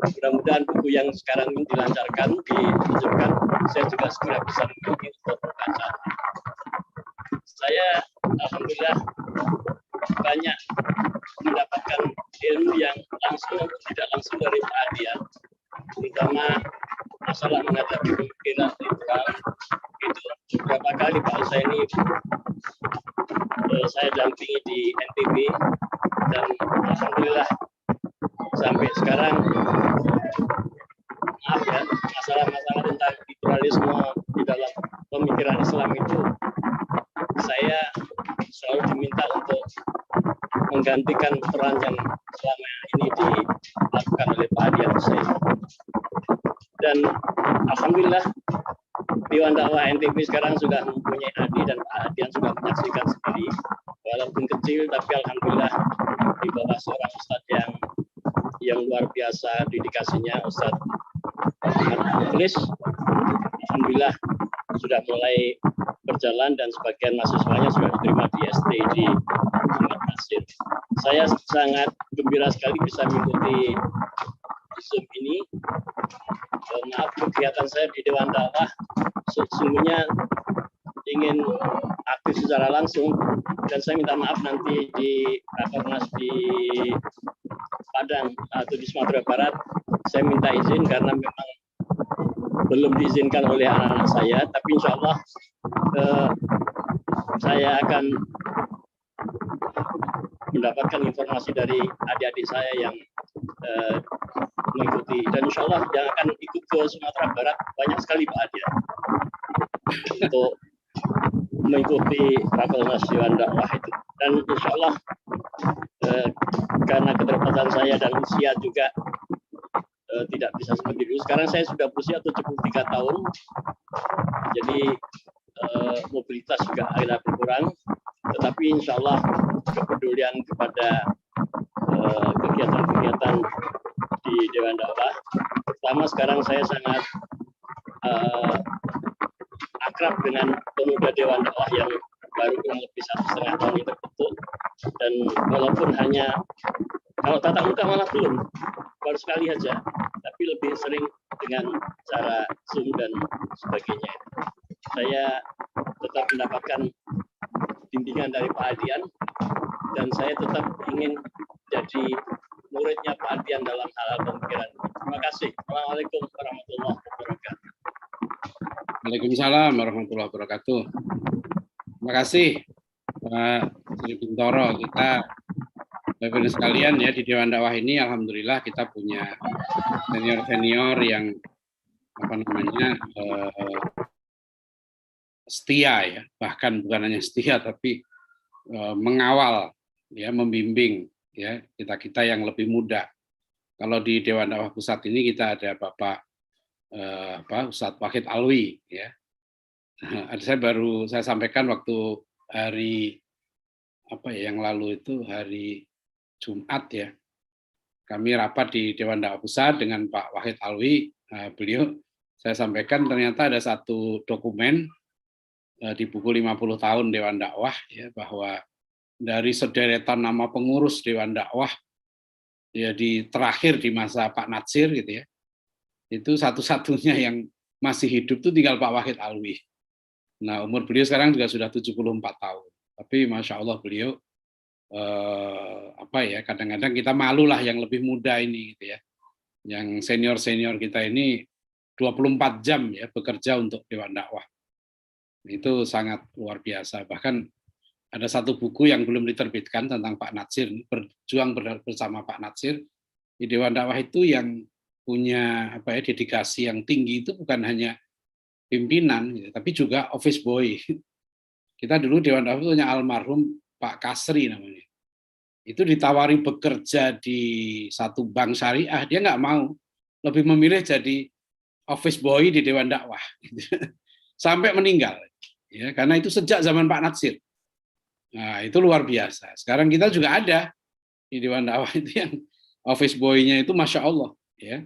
Speaker 4: Mudah-mudahan buku yang sekarang ini dilancarkan, ditunjukkan, saya juga segera bisa memiliki untuk membaca. Saya alhamdulillah banyak mendapatkan ilmu yang langsung atau tidak langsung dari Pak Adian, terutama masalah menghadapi pemikiran liberal. Itu beberapa kali Pak saya ini saya dampingi di NTB, dan alhamdulillah sampai sekarang maaf ya, masalah-masalah tentang liberalisme di dalam pemikiran Islam itu saya selalu diminta untuk menggantikan peran yang selama ini dilakukan oleh Pak Adian saya. Dan alhamdulillah Dewan Dakwah NTB sekarang sudah mempunyai ADI, dan Pak Adian sudah menyaksikan sendiri, walaupun kecil, tapi alhamdulillah di bawah seorang ustadz yang luar biasa dedikasinya, Ustadz Ahmad Mukhlis, alhamdulillah sudah mulai berjalan dan sebagian mahasiswanya sudah diterima di SD di Muhammad Nasir. Saya sangat gembira sekali bisa mengikuti Zoom ini. Maaf, kegiatan saya di Dewan Dakwah sesungguhnya ingin aktif secara langsung, dan saya minta maaf nanti di Rakernas di Padang atau di Sumatera Barat saya minta izin karena memang belum diizinkan oleh anak-anak saya, tapi insya Allah saya akan mendapatkan informasi dari adik-adik saya yang mengikuti, dan insya Allah yang akan ikut ke Sumatera Barat banyak sekali Pak Adi untuk mengikuti Rakernas Dewan Dakwah itu. Dan insya Allah karena keterbatasan saya dan usia juga tidak bisa seperti dulu. Sekarang saya sudah berusia 73 tahun, jadi mobilitas juga agak berkurang. Tetapi insya Allah kepedulian kepada kegiatan-kegiatan di Dewan Dakwah, pertama sekarang saya sangat akrab dengan pemuda Dewan Dakwah yang baru kurang lebih 1,5 tahun ini terbentuk, dan walaupun hanya kalau tatap muka malah belum, baru sekali aja, tapi lebih sering dengan cara Zoom dan sebagainya. Saya tetap mendapatkan bimbingan dari Pak Adian, dan saya tetap ingin jadi muridnya Pak Adian dalam hal pemikiran. Terima kasih. Assalamualaikum warahmatullahi wabarakatuh.
Speaker 1: Waalaikumsalam warahmatullahi wabarakatuh. Terima kasih Pak Sri Bintoro. Kita Bapak-Ibu sekalian ya, di Dewan Dakwah ini alhamdulillah kita punya senior-senior yang setia ya, bahkan bukan hanya setia tapi mengawal ya, membimbing ya kita saya yang lebih muda. Kalau di Dewan Dakwah Pusat ini kita ada Bapak Ustadz Wahid Alwi ya. Saya sampaikan waktu hari yang lalu itu hari Jumat ya. Kami rapat di Dewan Dakwah Pusat dengan Pak Wahid Alwi. Beliau saya sampaikan ternyata ada satu dokumen di buku 50 tahun Dewan Dakwah ya, bahwa dari sederetan nama pengurus Dewan Dakwah ya terakhir di masa Pak Natsir gitu ya. Itu satu-satunya yang masih hidup itu tinggal Pak Wahid Alwi. Nah, umur beliau sekarang juga sudah 74 tahun. Tapi Masya Allah beliau kadang-kadang kita malu lah yang lebih muda ini gitu ya. Yang senior-senior kita ini 24 jam ya bekerja untuk Dewan Dakwah. Itu sangat luar biasa. Bahkan ada satu buku yang belum diterbitkan tentang Pak Natsir, berjuang bersama Pak Natsir. Di Dewan Dakwah itu yang punya dedikasi yang tinggi itu bukan hanya pimpinan, gitu, tapi juga office boy. Kita dulu Dewan Dakwah punya almarhum Pak Kasri namanya. Itu ditawari bekerja di satu bank syariah, dia nggak mau, lebih memilih jadi office boy di Dewan Dakwah, sampai meninggal. Ya, karena itu sejak zaman Pak Natsir. Nah, itu luar biasa. Sekarang kita juga ada di Dewan Dakwah itu yang office boy-nya itu Masya Allah. Ya.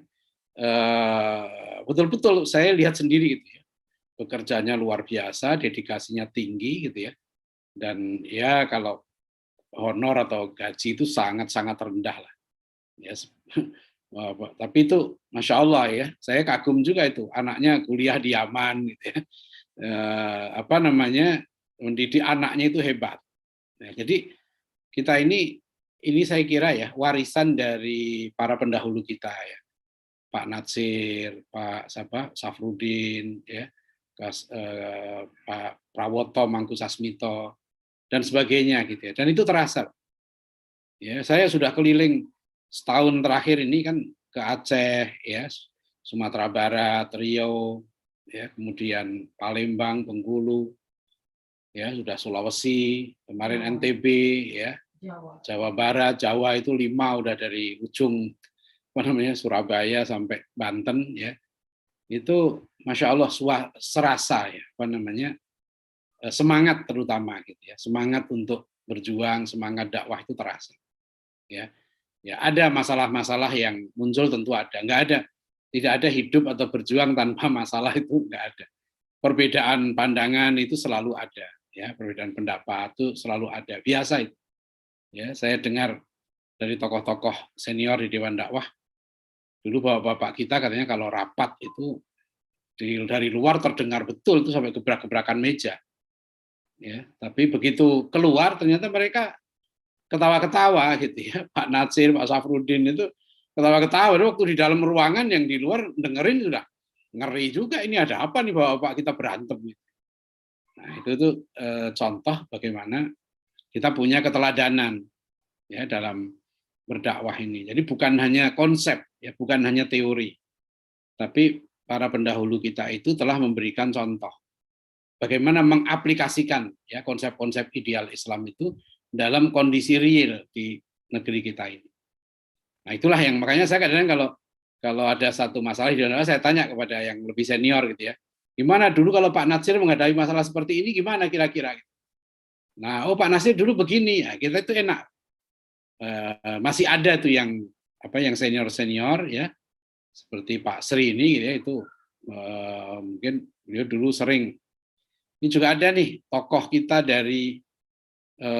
Speaker 1: Betul-betul saya lihat sendiri gitu ya. Pekerjaannya luar biasa, dedikasinya tinggi gitu ya. Dan ya kalau honor atau gaji itu sangat-sangat rendah lah. Ya, tapi itu Masya Allah ya, saya kagum juga itu, anaknya kuliah di Yaman gitu ya. Mendidik anaknya itu hebat. Nah, jadi kita ini saya kira ya warisan dari para pendahulu kita ya, Pak Natsir, Pak Safrudin, ya, Pak Prawoto Mangkusasmito dan sebagainya gitu ya. Dan itu terasa. Ya, saya sudah keliling setahun terakhir ini kan ke Aceh, ya, Sumatera Barat, Riau, ya, kemudian Palembang, Bengkulu, ya, sudah Sulawesi, kemarin NTB, ya, Jawa Barat, Jawa itu 5 udah dari ujung Surabaya sampai Banten, ya, itu Masya Allah serasa ya semangat terutama gitu ya, semangat untuk berjuang, semangat dakwah itu terasa. Ya, ya ada masalah-masalah yang muncul tentu ada, nggak ada, tidak ada hidup atau berjuang tanpa masalah itu nggak ada. Perbedaan pandangan itu selalu ada, ya perbedaan pendapat itu selalu ada, biasa itu. Ya, saya dengar dari tokoh-tokoh senior di Dewan Dakwah dulu bapak-bapak kita katanya kalau rapat itu dari luar terdengar betul itu sampai gebrak-gebrakan meja. Ya, tapi begitu keluar ternyata mereka ketawa-ketawa gitu ya. Pak Natsir, Pak Safruddin itu ketawa-ketawa. Waktu di dalam ruangan yang di luar dengerin sudah ngeri juga, ini ada apa nih bapak-bapak kita berantem. Nah itu contoh bagaimana kita punya keteladanan ya dalam berdakwah ini. Jadi bukan hanya konsep, ya bukan hanya teori, tapi para pendahulu kita itu telah memberikan contoh bagaimana mengaplikasikan ya konsep-konsep ideal Islam itu dalam kondisi real di negeri kita ini. Nah itulah yang makanya saya kadang-kadang kalau ada satu masalah di dalam saya tanya kepada yang lebih senior gitu ya, gimana dulu kalau Pak Natsir menghadapi masalah seperti ini gimana kira-kira? Nah, oh Pak Natsir dulu begini, ya, kita itu enak. Masih ada tuh yang senior-senior ya, seperti Pak Sri ini gitu ya, itu mungkin beliau dulu sering. Ini juga ada nih tokoh kita dari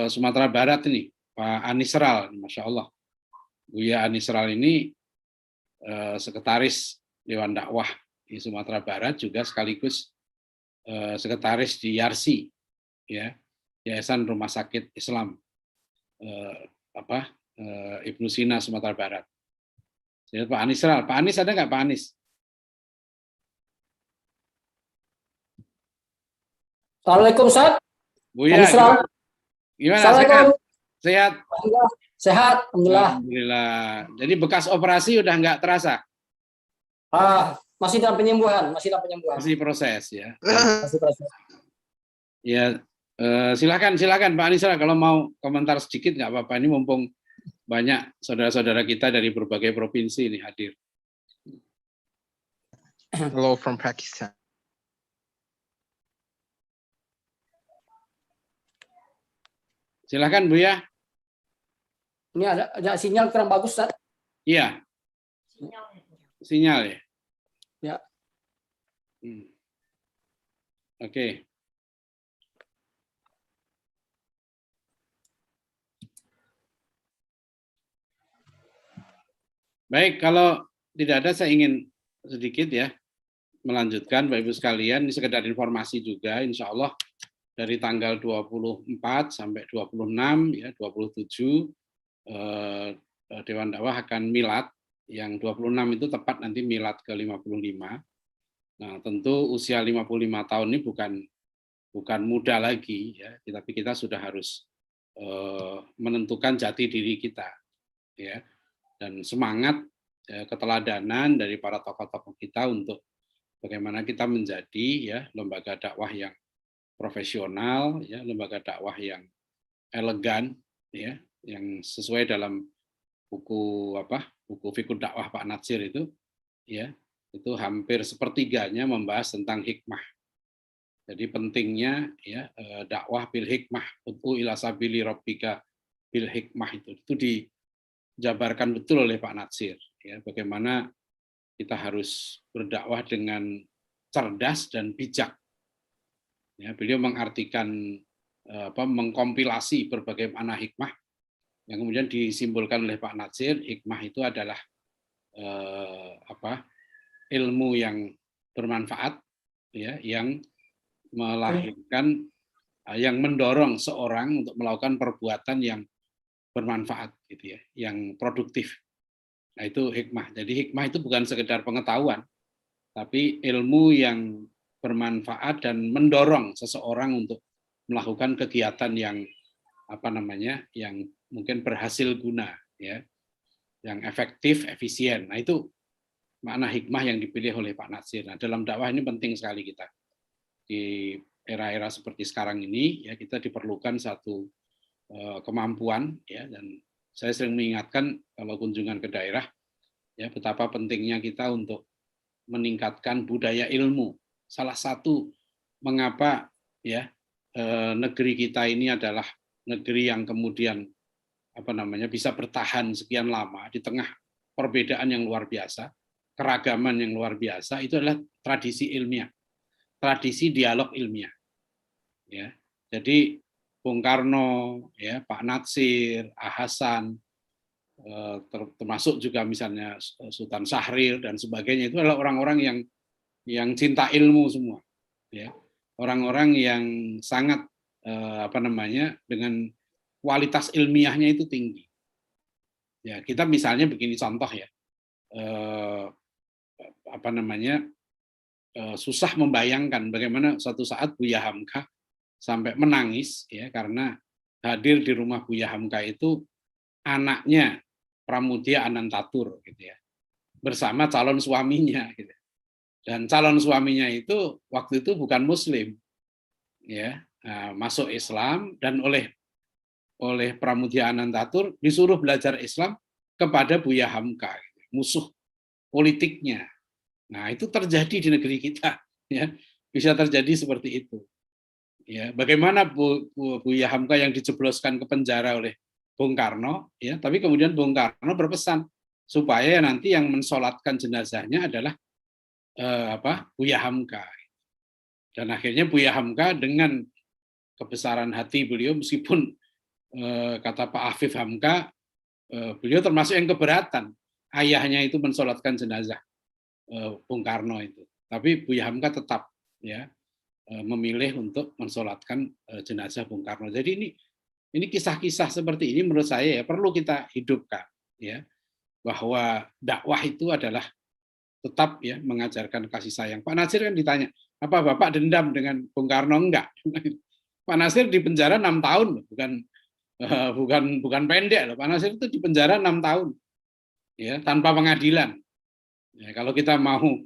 Speaker 1: Sumatera Barat ini, Pak Anisral, Masya Allah. Buya Anisral ini sekretaris Dewan Dakwah di Sumatera Barat, juga sekaligus sekretaris di YARSI, ya, Yayasan Rumah Sakit Islam Ibnu Sina Sumatera Barat. Jadi Pak Anisral, Pak Anis ada nggak Pak Anis?
Speaker 5: Assalamualaikum Ustaz.
Speaker 1: Buya, gimana? Sehat?
Speaker 5: Sehat, alhamdulillah.
Speaker 1: Alhamdulillah. Jadi bekas operasi udah nggak terasa?
Speaker 5: Masih dalam penyembuhan,
Speaker 1: Masih proses ya.
Speaker 5: Masih proses.
Speaker 1: Ya, silakan Pak Anisra kalau mau komentar sedikit nggak apa-apa. Ini mumpung banyak saudara-saudara kita dari berbagai provinsi ini hadir.
Speaker 6: Hello from Pakistan.
Speaker 1: Silakan Bu ya.
Speaker 5: Ini ada sinyal kurang bagus, Ustaz.
Speaker 1: Iya. Sinyal ya.
Speaker 5: Ya.
Speaker 1: Oke. Baik, kalau tidak ada saya ingin sedikit ya melanjutkan Bapak Ibu sekalian, ini sekedar informasi juga, insya Allah dari tanggal 24 sampai 26 ya 27 Dewan Dakwah akan milad, yang 26 itu tepat nanti milad ke-55. Nah, tentu usia 55 tahun ini bukan muda lagi ya, tapi kita sudah harus menentukan jati diri kita ya, dan semangat keteladanan dari para tokoh-tokoh kita untuk bagaimana kita menjadi ya lembaga dakwah yang profesional, ya, lembaga dakwah yang elegan, ya, yang sesuai dalam buku Fiqh Dakwah Pak Natsir itu, ya, itu hampir sepertiganya membahas tentang hikmah. Jadi pentingnya ya dakwah bil hikmah, ud'u ila sabili rabbika bil hikmah itu dijabarkan betul oleh Pak Natsir, ya, bagaimana kita harus berdakwah dengan cerdas dan bijak. Ya, beliau mengartikan mengkompilasi berbagai makna hikmah yang kemudian disimbolkan oleh Pak Natsir. Hikmah itu adalah ilmu yang bermanfaat, ya, yang melahirkan, yang mendorong seorang untuk melakukan perbuatan yang bermanfaat, gitu ya, yang produktif. Nah itu hikmah. Jadi hikmah itu bukan sekedar pengetahuan, tapi ilmu yang bermanfaat dan mendorong seseorang untuk melakukan kegiatan yang yang mungkin berhasil guna, ya, yang efektif, efisien. Nah itu makna hikmah yang dipilih oleh Pak Natsir. Nah dalam dakwah ini penting sekali kita di era-era seperti sekarang ini, ya, kita diperlukan satu kemampuan, ya, dan saya sering mengingatkan kalau kunjungan ke daerah, ya, betapa pentingnya kita untuk meningkatkan budaya ilmu. Salah satu mengapa ya negeri kita ini adalah negeri yang kemudian bisa bertahan sekian lama di tengah perbedaan yang luar biasa, keragaman yang luar biasa, itu adalah tradisi ilmiah, tradisi dialog ilmiah. Ya, jadi Bung Karno, ya, Pak Natsir, Hasan, termasuk juga misalnya Sultan Syahrir dan sebagainya, itu adalah orang-orang yang cinta ilmu semua, ya, orang-orang yang sangat dengan kualitas ilmiahnya itu tinggi. Ya, kita misalnya begini contoh ya, susah membayangkan bagaimana suatu saat Buya Hamka sampai menangis ya karena hadir di rumah Buya Hamka itu anaknya Pramudia Anantatur gitu ya, bersama calon suaminya gitu. Dan calon suaminya itu waktu itu bukan Muslim, ya, masuk Islam dan oleh Pramudia Anantatur disuruh belajar Islam kepada Buya Hamka, musuh politiknya. Nah, itu terjadi di negeri kita, ya, bisa terjadi seperti itu. Ya, bagaimana Buya Hamka yang dijebloskan ke penjara oleh Bung Karno, ya, tapi kemudian Bung Karno berpesan supaya nanti yang mensolatkan jenazahnya adalah Buya Hamka. Dan akhirnya Buya Hamka dengan kebesaran hati beliau, meskipun kata Pak Afif Hamka, beliau termasuk yang keberatan ayahnya itu mensolatkan jenazah Bung Karno itu, tapi Buya Hamka tetap ya memilih untuk mensolatkan jenazah Bung Karno. Jadi ini kisah-kisah seperti ini menurut saya ya perlu kita hidupkan, ya, bahwa dakwah itu adalah tetap ya mengajarkan kasih sayang. Pak Natsir kan ditanya, apa Bapak dendam dengan Bung Karno? Enggak. Pak Natsir di penjara 6 tahun, bukan pendek loh. Pak Natsir itu di penjara 6 tahun, ya, tanpa pengadilan. Ya, kalau kita mau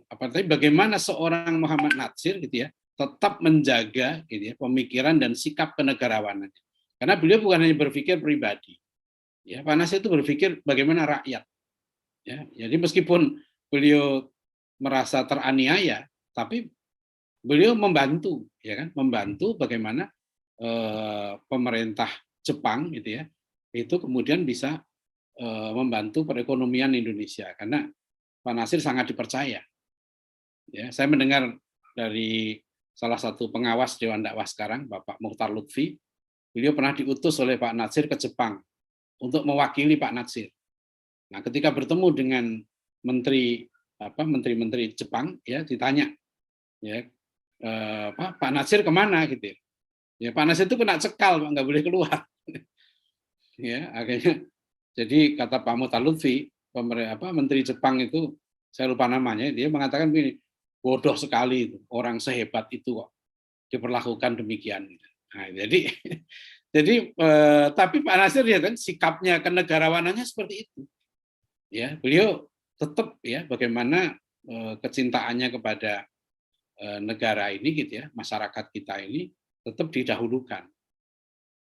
Speaker 1: tapi bagaimana seorang Muhammad Natsir gitu ya tetap menjaga gitu ya pemikiran dan sikap kenegarawanan. Karena beliau bukan hanya berpikir pribadi. Ya, Pak Natsir itu berpikir bagaimana rakyat. Ya, jadi meskipun beliau merasa teraniaya, tapi beliau membantu, ya kan, membantu bagaimana pemerintah Jepang gitu ya, itu kemudian bisa membantu perekonomian Indonesia karena Pak Natsir sangat dipercaya. Ya, saya mendengar dari salah satu pengawas Dewan Dakwah sekarang, Bapak Mukhtar Lutfi, beliau pernah diutus oleh Pak Natsir ke Jepang untuk mewakili Pak Natsir. Nah, ketika bertemu dengan menteri-menteri Jepang, ya ditanya, ya Pak Natsir kemana gitu? Ya Pak Natsir itu kena cekal, Pak, nggak boleh keluar. Ya akhirnya, jadi kata Pak Mukhtar Lutfi, menteri Jepang itu, saya lupa namanya, dia mengatakan begini, bodoh sekali itu, orang sehebat itu kok diperlakukan demikian. Nah, jadi tapi Pak Natsir ya kan sikapnya kenegarawanannya seperti itu. Ya, beliau tetap ya bagaimana kecintaannya kepada negara ini gitu ya, masyarakat kita ini tetap didahulukan.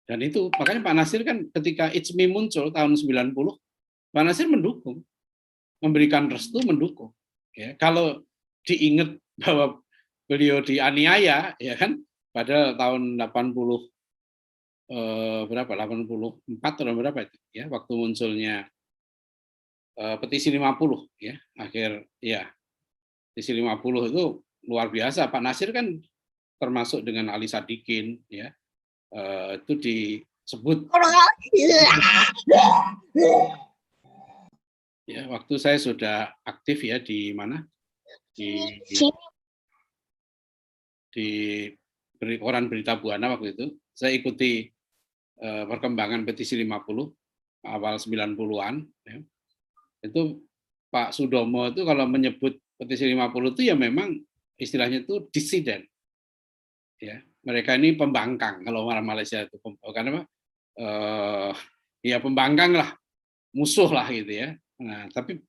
Speaker 1: Dan itu makanya Pak Natsir kan ketika ICMI muncul tahun 90, Pak Natsir mendukung, memberikan restu, mendukung. Ya, kalau diingat bahwa beliau dianiaya ya kan pada tahun 84 atau berapa itu ya waktu munculnya petisi 50 ya akhir ya petisi 50 itu luar biasa. Pak Natsir kan termasuk dengan Ali Sadikin ya itu disebut ya waktu saya sudah aktif ya di mana di koran Berita Buana waktu itu saya ikuti perkembangan petisi 50 awal 90-an ya. Itu Pak Sudomo itu kalau menyebut petisi 50 itu ya memang istilahnya itu disiden. Ya, mereka ini pembangkang kalau orang Malaysia itu karena ya pembangkang lah, musuh lah gitu ya. Nah, tapi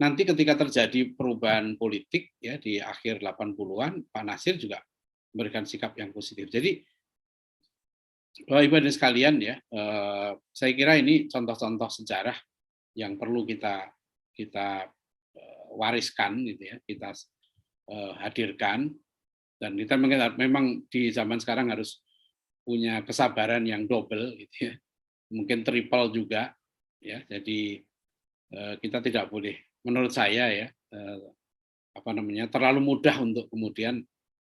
Speaker 1: nanti ketika terjadi perubahan politik ya di akhir 80-an, Pak Natsir juga memberikan sikap yang positif. Jadi Bapak Ibu dan sekalian ya, saya kira ini contoh-contoh sejarah yang perlu kita wariskan gitu ya, kita hadirkan dan kita memang di zaman sekarang harus punya kesabaran yang double gitu ya, mungkin triple juga ya. Jadi kita tidak boleh, menurut saya ya, terlalu mudah untuk kemudian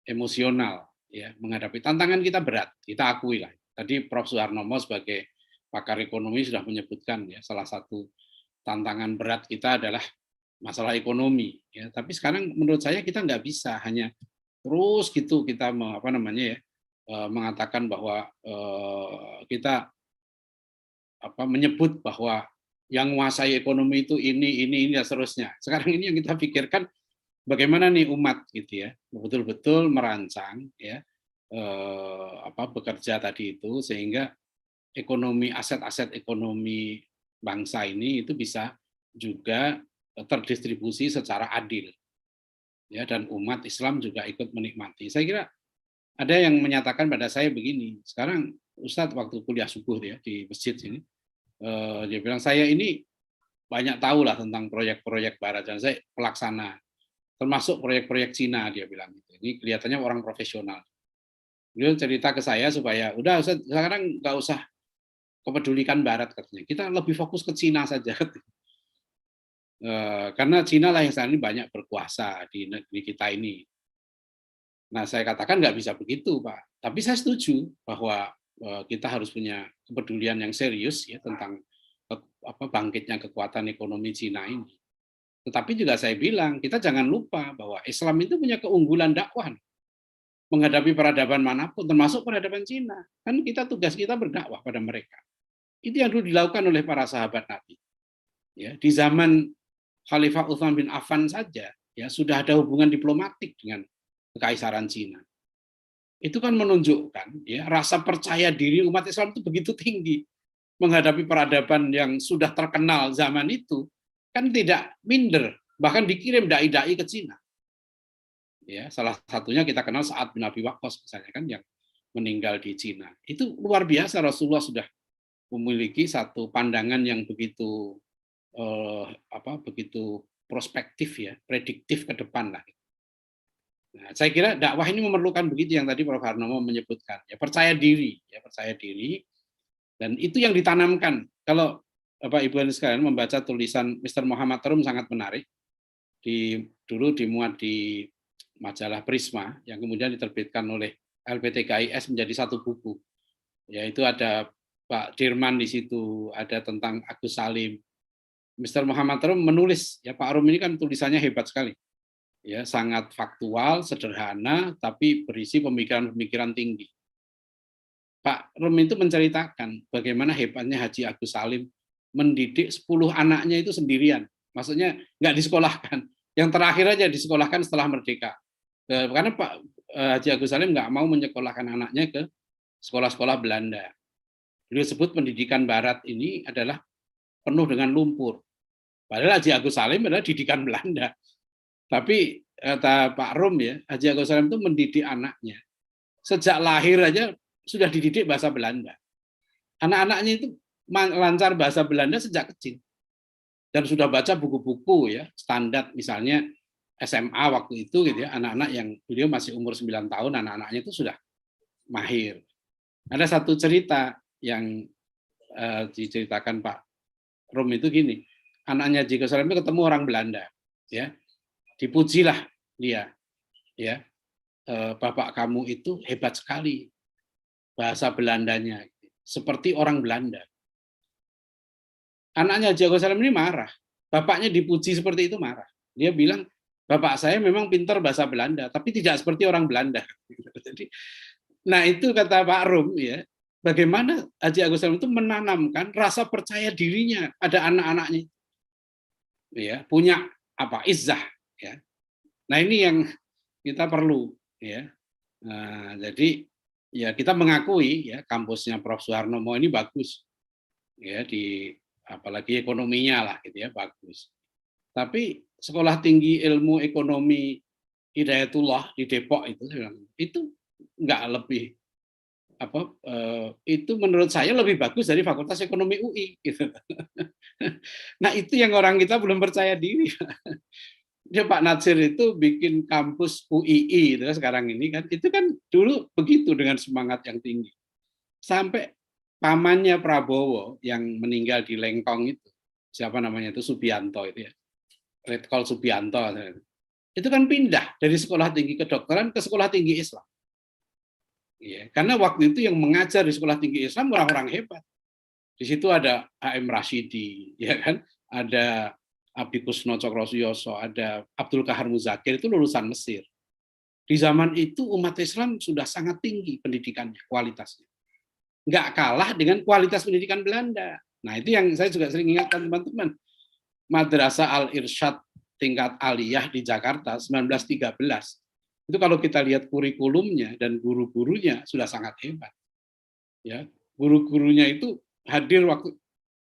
Speaker 1: emosional ya menghadapi tantangan. Kita berat, kita akui lah. Tadi Prof. Suharnomo sebagai pakar ekonomi sudah menyebutkan ya, salah satu tantangan berat kita adalah masalah ekonomi ya. Tapi sekarang menurut saya kita nggak bisa hanya terus gitu kita mengatakan bahwa kita menyebut bahwa yang menguasai ekonomi itu ini dan seterusnya. Sekarang ini yang kita pikirkan bagaimana nih umat gitu ya, betul-betul merancang ya, bekerja tadi itu sehingga ekonomi, aset-aset ekonomi bangsa ini itu bisa juga terdistribusi secara adil ya, dan umat Islam juga ikut menikmati. Saya kira ada yang menyatakan pada saya begini, sekarang Ustadz waktu kuliah subuh ya di masjid sini, dia bilang saya ini banyak tahu lah tentang proyek-proyek barat dan saya pelaksana, termasuk proyek-proyek Cina, dia bilang gitu. Ini kelihatannya orang profesional. Beliau cerita ke saya supaya udah Ustadz, sekarang nggak usah kepedulikan barat katanya, kita lebih fokus ke Cina saja. Karena Cina lah yang saat ini banyak berkuasa di negeri kita ini. Nah, saya katakan nggak bisa begitu, Pak. Tapi saya setuju bahwa kita harus punya kepedulian yang serius ya tentang bangkitnya kekuatan ekonomi Cina ini. Tetapi juga saya bilang, kita jangan lupa bahwa Islam itu punya keunggulan dakwah menghadapi peradaban manapun, termasuk peradaban Cina. Kan tugas kita berdakwah pada mereka. Itu yang dulu dilakukan oleh para sahabat Nabi. Ya, di zaman Khalifah Utsman bin Affan saja ya sudah ada hubungan diplomatik dengan Kekaisaran Cina. Itu kan menunjukkan ya rasa percaya diri umat Islam itu begitu tinggi menghadapi peradaban yang sudah terkenal zaman itu, kan tidak minder, bahkan dikirim dai-dai ke Cina. Ya, salah satunya kita kenal Sa'ad bin Abi Waqqas misalnya kan yang meninggal di Cina. Itu luar biasa, Rasulullah sudah memiliki satu pandangan yang begitu begitu prospektif ya, prediktif ke depan lah. Nah, saya kira dakwah ini memerlukan begitu yang tadi Prof. Harnomo menyebutkan, ya percaya diri, dan itu yang ditanamkan. Kalau Bapak Ibu sekalian membaca tulisan Mr. Muhammad Rum sangat menarik, dulu dimuat di majalah Prisma yang kemudian diterbitkan oleh LPTKIS menjadi satu buku, yaitu ada Pak Dirman di situ, ada tentang Agus Salim. Mr. Muhammad Rum menulis, ya Pak Rum ini kan tulisannya hebat sekali, ya sangat faktual, sederhana, tapi berisi pemikiran-pemikiran tinggi. Pak Rum itu menceritakan bagaimana hebatnya Haji Agus Salim mendidik 10 anaknya itu sendirian, maksudnya nggak disekolahkan, yang terakhir aja disekolahkan setelah merdeka, karena Pak Haji Agus Salim nggak mau menyekolahkan anaknya ke sekolah-sekolah Belanda. Beliau sebut pendidikan Barat ini adalah penuh dengan lumpur. Padahal Haji Agus Salim adalah didikan Belanda. Tapi kata Pak Rum ya, Haji Agus Salim itu mendidik anaknya. Sejak lahir aja sudah dididik bahasa Belanda. Anak-anaknya itu lancar bahasa Belanda sejak kecil. Dan sudah baca buku-buku ya, standar misalnya SMA waktu itu gitu ya, anak-anak yang beliau masih umur 9 tahun, anak-anaknya itu sudah mahir. Ada satu cerita yang diceritakan Pak Rum itu gini, anaknya Haji Agus Salim itu ketemu orang Belanda, ya, dipujilah dia, ya, bapak kamu itu hebat sekali bahasa Belandanya, seperti orang Belanda. Anaknya Haji Agus Salim ini marah, bapaknya dipuji seperti itu marah. Dia bilang, bapak saya memang pintar bahasa Belanda, tapi tidak seperti orang Belanda. Jadi, nah itu kata Pak Rum ya. Bagaimana Haji Agus Salim itu menanamkan rasa percaya dirinya pada anak-anaknya, ya punya izzah, ya. Nah ini yang kita perlu, ya. Nah, jadi ya kita mengakui ya kampusnya Prof. Suharnomo ini bagus, ya apalagi ekonominya lah, gitu ya bagus. Tapi Sekolah Tinggi Ilmu Ekonomi Hidayatullah di Depok itu nggak lebih itu menurut saya lebih bagus dari Fakultas Ekonomi UI gitu. Nah itu yang orang kita belum percaya diri. Dia Pak Natsir itu bikin kampus UII itu sekarang ini kan, itu kan dulu begitu dengan semangat yang tinggi. sampai pamannya Prabowo yang meninggal di Lengkong itu, siapa namanya itu, Subianto itu ya, Letkol Subianto, itu kan pindah dari sekolah tinggi kedokteran ke sekolah tinggi Islam. Ya, karena waktu itu yang mengajar di sekolah tinggi Islam orang-orang hebat. Di situ ada H.M. Rashidi, ya kan, ada Abi Kusno Cokrosuyoso, ada Abdul Kahar Muzakir, itu lulusan Mesir. Di zaman itu umat Islam sudah sangat tinggi pendidikannya, kualitasnya. Nggak kalah dengan kualitas pendidikan Belanda. Nah, itu yang saya juga sering ingatkan teman-teman. Madrasah Al-Irsyad tingkat aliyah di Jakarta 1913. Itu kalau kita lihat kurikulumnya dan guru-gurunya sudah sangat hebat. Ya, guru-gurunya itu hadir waktu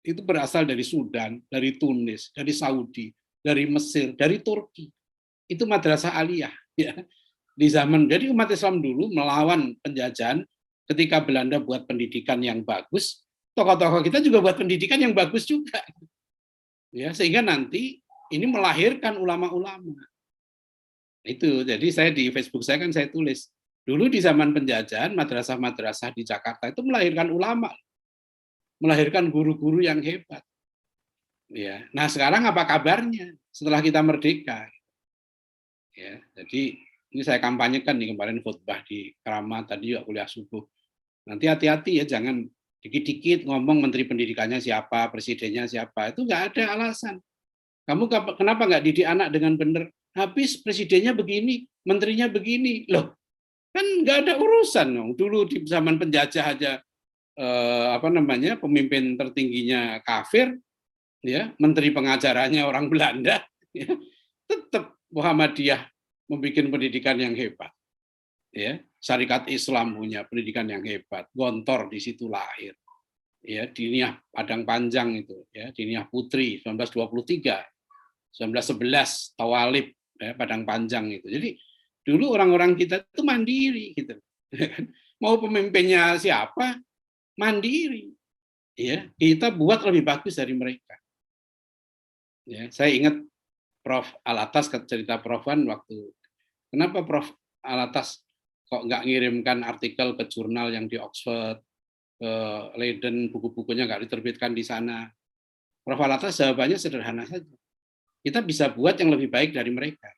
Speaker 1: itu berasal dari Sudan, dari Tunis, dari Saudi, dari Mesir, dari Turki. Itu madrasah aliyah ya. Di zaman, jadi umat Islam dulu melawan penjajahan ketika Belanda buat pendidikan yang bagus, tokoh-tokoh kita juga buat pendidikan yang bagus juga. Ya, sehingga nanti ini melahirkan ulama-ulama. Itu, jadi saya di Facebook saya kan saya tulis, dulu di zaman penjajahan madrasah-madrasah di Jakarta itu melahirkan ulama, melahirkan guru-guru yang hebat. Ya, nah sekarang apa kabarnya setelah kita merdeka? Ya, jadi ini saya kampanyekan nih kemarin khutbah di Keramat, tadi juga kuliah subuh. Nanti hati-hati ya, jangan dikit-dikit ngomong menteri pendidikannya siapa, presidennya siapa, itu nggak ada alasan. Kamu kenapa nggak didik anak dengan benar? Habis presidennya begini, menterinya begini, loh kan nggak ada urusan dong. Dulu di zaman penjajah aja pemimpin tertingginya kafir, ya menteri pengajarannya orang Belanda, ya, tetap Muhammadiyah membuat pendidikan yang hebat. Ya, Syarikat Islam punya pendidikan yang hebat. Gontor di situ lahir. Ya, Diniyah Padang Panjang itu, ya, Diniyah Putri 1923, 1911 Tawalib, ya, Padang Panjang itu. Jadi dulu orang-orang kita itu mandiri gitu. Mau pemimpinnya siapa, mandiri. Ya, kita buat lebih bagus dari mereka. Ya, saya ingat Prof. Alatas, cerita Profan waktu, kenapa Prof. Alatas kok nggak ngirimkan artikel ke jurnal yang di Oxford, ke Leiden, buku-bukunya nggak diterbitkan di sana. Prof. Alatas jawabannya sederhana saja. Kita bisa buat yang lebih baik dari mereka.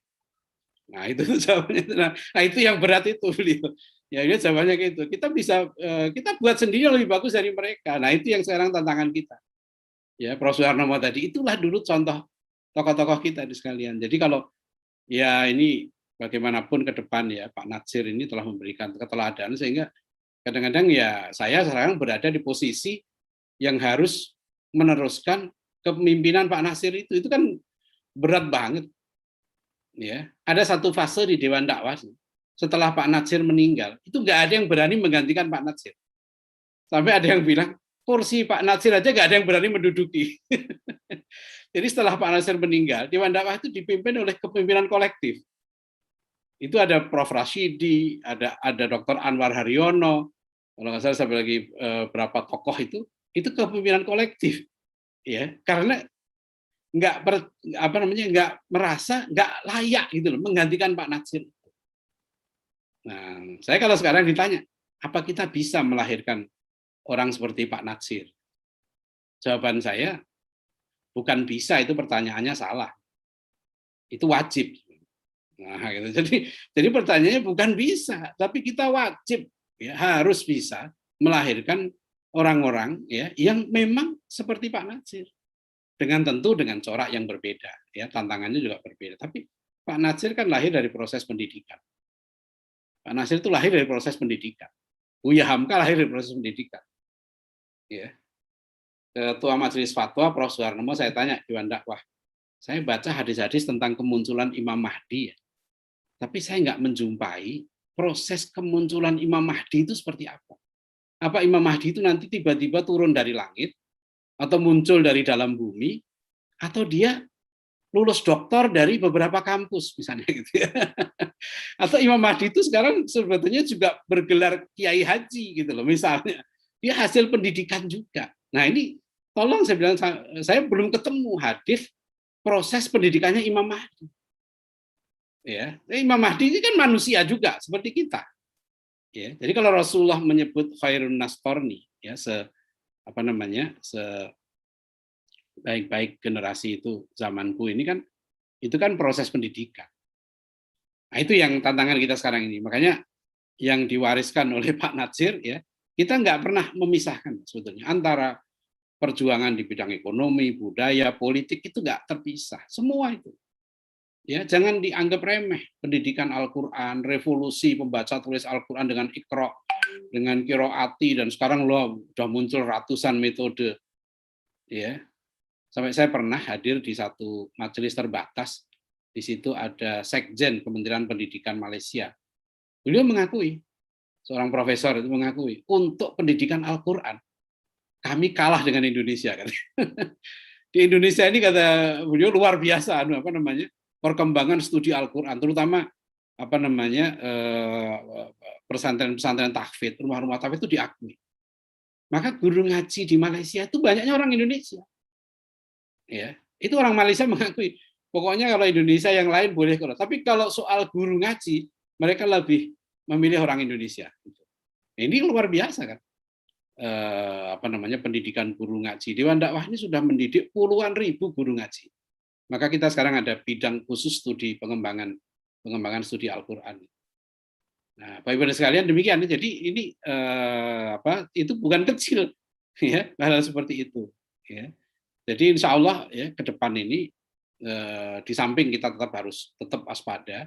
Speaker 1: Nah, itu jawabannya. Nah, itu yang berat itu beliau. Ya, dia jawabannya gitu. Kita buat sendiri yang lebih bagus dari mereka. Nah, itu yang sekarang tantangan kita. Ya, Prof. Soeharno tadi, itulah dulu contoh tokoh-tokoh kita di sekalian. Jadi kalau ya ini bagaimanapun ke depan ya, Pak Natsir ini telah memberikan keteladanan sehingga kadang-kadang ya saya sekarang berada di posisi yang harus meneruskan kepemimpinan Pak Natsir itu kan berat banget. Ya, ada satu fase di Dewan Dakwah setelah Pak Natsir meninggal, itu nggak ada yang berani menggantikan Pak Natsir. Sampai ada yang bilang, kursi Pak Natsir aja nggak ada yang berani menduduki. Jadi setelah Pak Natsir meninggal, Dewan Dakwah itu dipimpin oleh kepemimpinan kolektif. Itu ada Prof. Rashidi, ada Dr. Anwar Haryono, kalau nggak salah sampai lagi berapa tokoh itu kepemimpinan kolektif, ya, karena nggak merasa nggak layak gitu loh menggantikan Pak Natsir. Nah, saya kalau sekarang ditanya, apa kita bisa melahirkan orang seperti Pak Natsir? Jawaban saya, bukan bisa, itu pertanyaannya salah. Itu wajib. Nah, gitu. Jadi pertanyaannya bukan bisa, tapi kita wajib, ya, harus bisa melahirkan orang-orang ya yang memang seperti Pak Natsir. Tentu dengan corak yang berbeda, ya, tantangannya juga berbeda. Tapi Pak Natsir kan lahir dari proses pendidikan. Pak Natsir itu lahir dari proses pendidikan. Buya Hamka lahir dari proses pendidikan. Ya. Ketua Majelis Fatwa Prof. Soeharno, saya tanya Dewan Dakwah, saya baca hadis-hadis tentang kemunculan Imam Mahdi, ya. Tapi saya nggak menjumpai proses kemunculan Imam Mahdi itu seperti apa. Apa Imam Mahdi itu nanti tiba-tiba turun dari langit, atau muncul dari dalam bumi, atau dia lulus doktor dari beberapa kampus, misalnya gitu ya. Atau Imam Mahdi itu sekarang sebetulnya juga bergelar kiai haji gitu loh, misalnya. Dia hasil pendidikan juga. Nah ini, tolong saya bilang, saya belum ketemu hadis proses pendidikannya Imam Mahdi. Ya, Imam Mahdi ini kan manusia juga seperti kita. Ya, jadi kalau Rasulullah menyebut khairun nas qarni, ya, baik-baik generasi itu zamanku ini kan, itu kan proses pendidikan. Nah, itu yang tantangan kita sekarang ini. Makanya yang diwariskan oleh Pak Natsir, ya, kita nggak pernah memisahkan sebetulnya antara perjuangan di bidang ekonomi, budaya, politik itu nggak terpisah. Semua itu. Ya, jangan dianggap remeh pendidikan Al-Qur'an, revolusi pembaca tulis Al-Qur'an dengan Iqra, dengan Qiraati, dan sekarang loh udah muncul ratusan metode. Ya. Sampai saya pernah hadir di satu majelis terbatas, di situ ada Sekjen Kementerian Pendidikan Malaysia. Beliau mengakui, seorang profesor itu mengakui, untuk pendidikan Al-Qur'an kami kalah dengan Indonesia. Di Indonesia ini kata beliau luar biasa, perkembangan studi Al-Qur'an, terutama pesantren-pesantren tahfidz, rumah-rumah tahfidz itu diakui. Maka guru ngaji di Malaysia itu banyaknya orang Indonesia. Ya, itu orang Malaysia mengakui. Pokoknya kalau Indonesia yang lain boleh kalau, tapi kalau soal guru ngaji, mereka lebih memilih orang Indonesia. Ini luar biasa kan? Pendidikan guru ngaji. Dewan Dakwah ini sudah mendidik puluhan ribu guru ngaji. Maka kita sekarang ada bidang khusus studi pengembangan studi Al-Qur'an. Nah, Bapak Ibu sekalian, demikian. Jadi ini itu bukan kecil, ya, hal seperti itu. Ya. Jadi insya Allah ya ke depan ini di samping kita tetap waspada,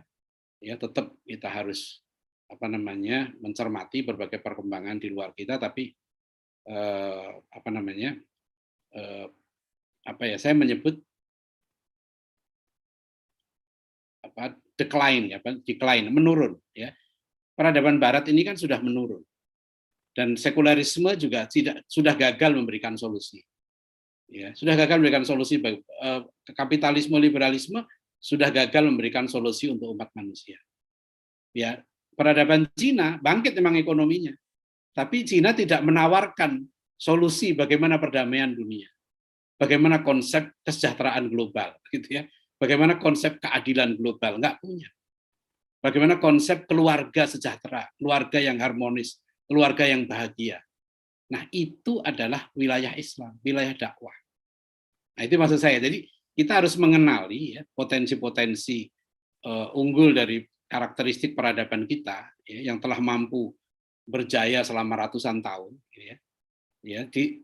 Speaker 1: ya, tetap kita harus mencermati berbagai perkembangan di luar kita, tapi saya menyebut decline, menurun, ya. Peradaban Barat ini kan sudah menurun, dan sekularisme juga sudah gagal memberikan solusi. Ya, sudah gagal memberikan solusi bagi kapitalisme, liberalisme sudah gagal memberikan solusi untuk umat manusia. Ya, peradaban Cina bangkit memang ekonominya, tapi Cina tidak menawarkan solusi bagaimana perdamaian dunia, bagaimana konsep kesejahteraan global, gitu ya, bagaimana konsep keadilan global, nggak punya. Bagaimana konsep keluarga sejahtera, keluarga yang harmonis, keluarga yang bahagia. Nah, itu adalah wilayah Islam, wilayah dakwah. Nah, itu maksud saya. Jadi kita harus mengenali ya, potensi-potensi unggul dari karakteristik peradaban kita, ya, yang telah mampu berjaya selama ratusan tahun.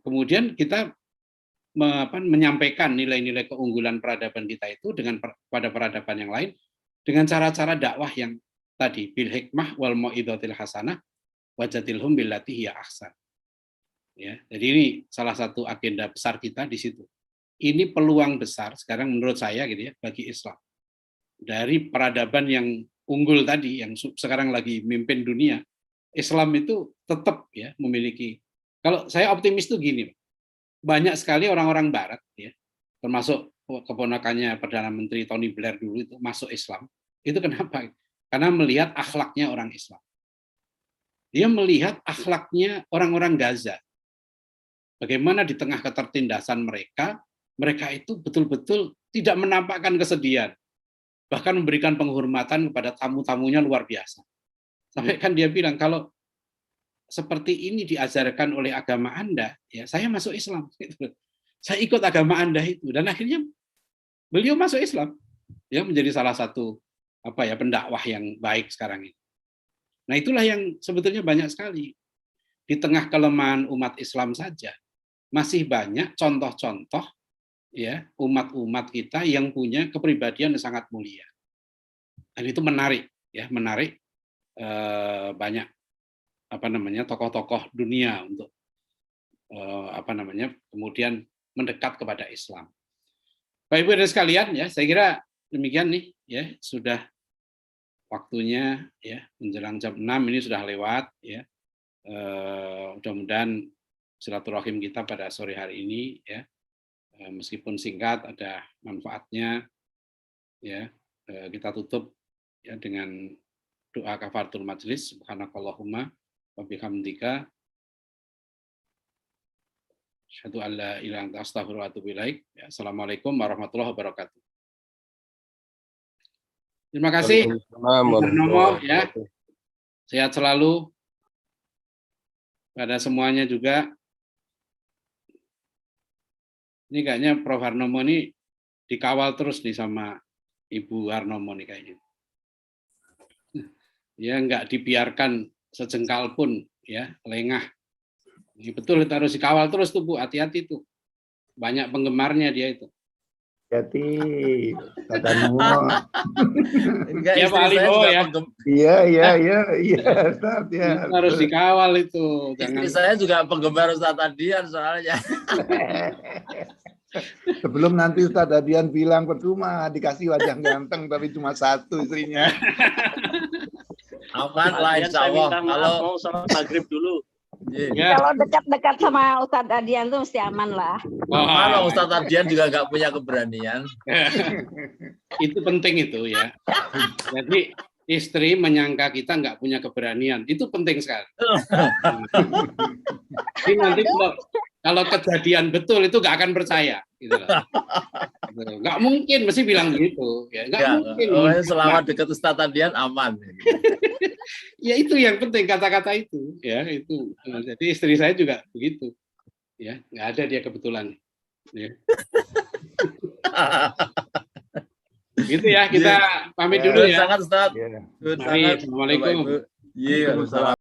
Speaker 1: Kemudian kita menyampaikan nilai-nilai keunggulan peradaban kita itu pada peradaban yang lain dengan cara-cara dakwah yang tadi, bil hikmah wal mau'izatil hasanah wajadilhum billati hiya ahsan. Ya, jadi ini salah satu agenda besar kita di situ. Ini peluang besar sekarang menurut saya gitu ya bagi Islam. Dari peradaban yang unggul tadi yang sekarang lagi mimpin dunia, Islam itu tetap ya memiliki, kalau saya optimis tuh gini, banyak sekali orang-orang barat ya, termasuk keponakannya Perdana Menteri Tony Blair dulu itu masuk Islam. Itu kenapa? Karena melihat akhlaknya orang Islam. Dia melihat akhlaknya orang-orang Gaza. Bagaimana di tengah ketertindasan mereka itu betul-betul tidak menampakkan kesedihan. Bahkan memberikan penghormatan kepada tamu-tamunya luar biasa. Sampai kan dia bilang, kalau seperti ini diajarkan oleh agama Anda, ya saya masuk Islam. Saya ikut agama Anda itu. Dan akhirnya beliau masuk Islam. Ya, menjadi salah satu pendakwah yang baik sekarang ini. Nah, itulah yang sebetulnya banyak sekali. Di tengah kelemahan umat Islam saja, masih banyak contoh-contoh ya umat-umat kita yang punya kepribadian yang sangat mulia. Dan itu menarik ya, banyak tokoh-tokoh dunia untuk kemudian mendekat kepada Islam. Bapak Ibu dan sekalian ya, saya kira demikian nih ya, sudah waktunya ya, menjelang jam 6 ini sudah lewat ya. Mudah-mudahan silaturahim kita pada sore hari ini ya, meskipun singkat ada manfaatnya ya. Kita tutup ya dengan doa kafaratul majelis. Subhanakallahumma wa bihamdika asyhadu an la ilaha illa anta astaghfiruka wa atubu ilaik. Assalamualaikum warahmatullahi wabarakatuh. Terima kasih. Ya. Sehat selalu. pada semuanya juga. Ini kayaknya Prof. Harnomo ini dikawal terus nih sama Ibu Harnomo nih kayaknya. Ya nggak dibiarkan sejengkal pun ya lengah. Ini betul kita harus dikawal terus tuh Bu, hati-hati tuh. Banyak penggemarnya dia itu.
Speaker 7: Hati, kata Nemo.
Speaker 3: Enggak,
Speaker 1: Ya,
Speaker 3: istri
Speaker 1: Pak Ali
Speaker 3: saya
Speaker 1: Bowo
Speaker 3: juga
Speaker 1: ya.
Speaker 7: Iya, Ustaz, ya.
Speaker 1: Itu harus dikawal itu.
Speaker 3: istri saya juga penggemar Ustadz Adian soalnya.
Speaker 7: Sebelum nanti Ustaz Adian bilang percuma dikasih wajah ganteng tapi cuma satu istrinya.
Speaker 3: Aman lah
Speaker 4: Adian,
Speaker 3: insya
Speaker 4: saya
Speaker 3: Allah.
Speaker 4: minta maaf,
Speaker 3: Kalau
Speaker 4: mau sholat maghrib dulu.
Speaker 1: Ya.
Speaker 8: Kalau dekat-dekat sama Ustadz Adian tuh mesti aman lah.
Speaker 3: kalau Ustadz Adian juga nggak punya keberanian.
Speaker 1: Itu penting itu ya. Jadi istri menyangka kita nggak punya keberanian, itu penting sekali. Jadi nanti kalau kejadian betul itu nggak akan percaya. Gitu loh. Nggak mungkin, mesti bilang gitu. Ya, nggak mungkin.
Speaker 3: Selama dekat Ustadz Adian aman.
Speaker 1: Ya itu yang penting kata-kata itu. Ya itu. Jadi istri saya juga begitu. Ya nggak ada dia kebetulan. Ya. Gitu ya, kita pamit dulu ya.
Speaker 3: Sangat Ustadz.
Speaker 7: Iya.
Speaker 1: Mari, Assalamualaikum.
Speaker 3: Iya,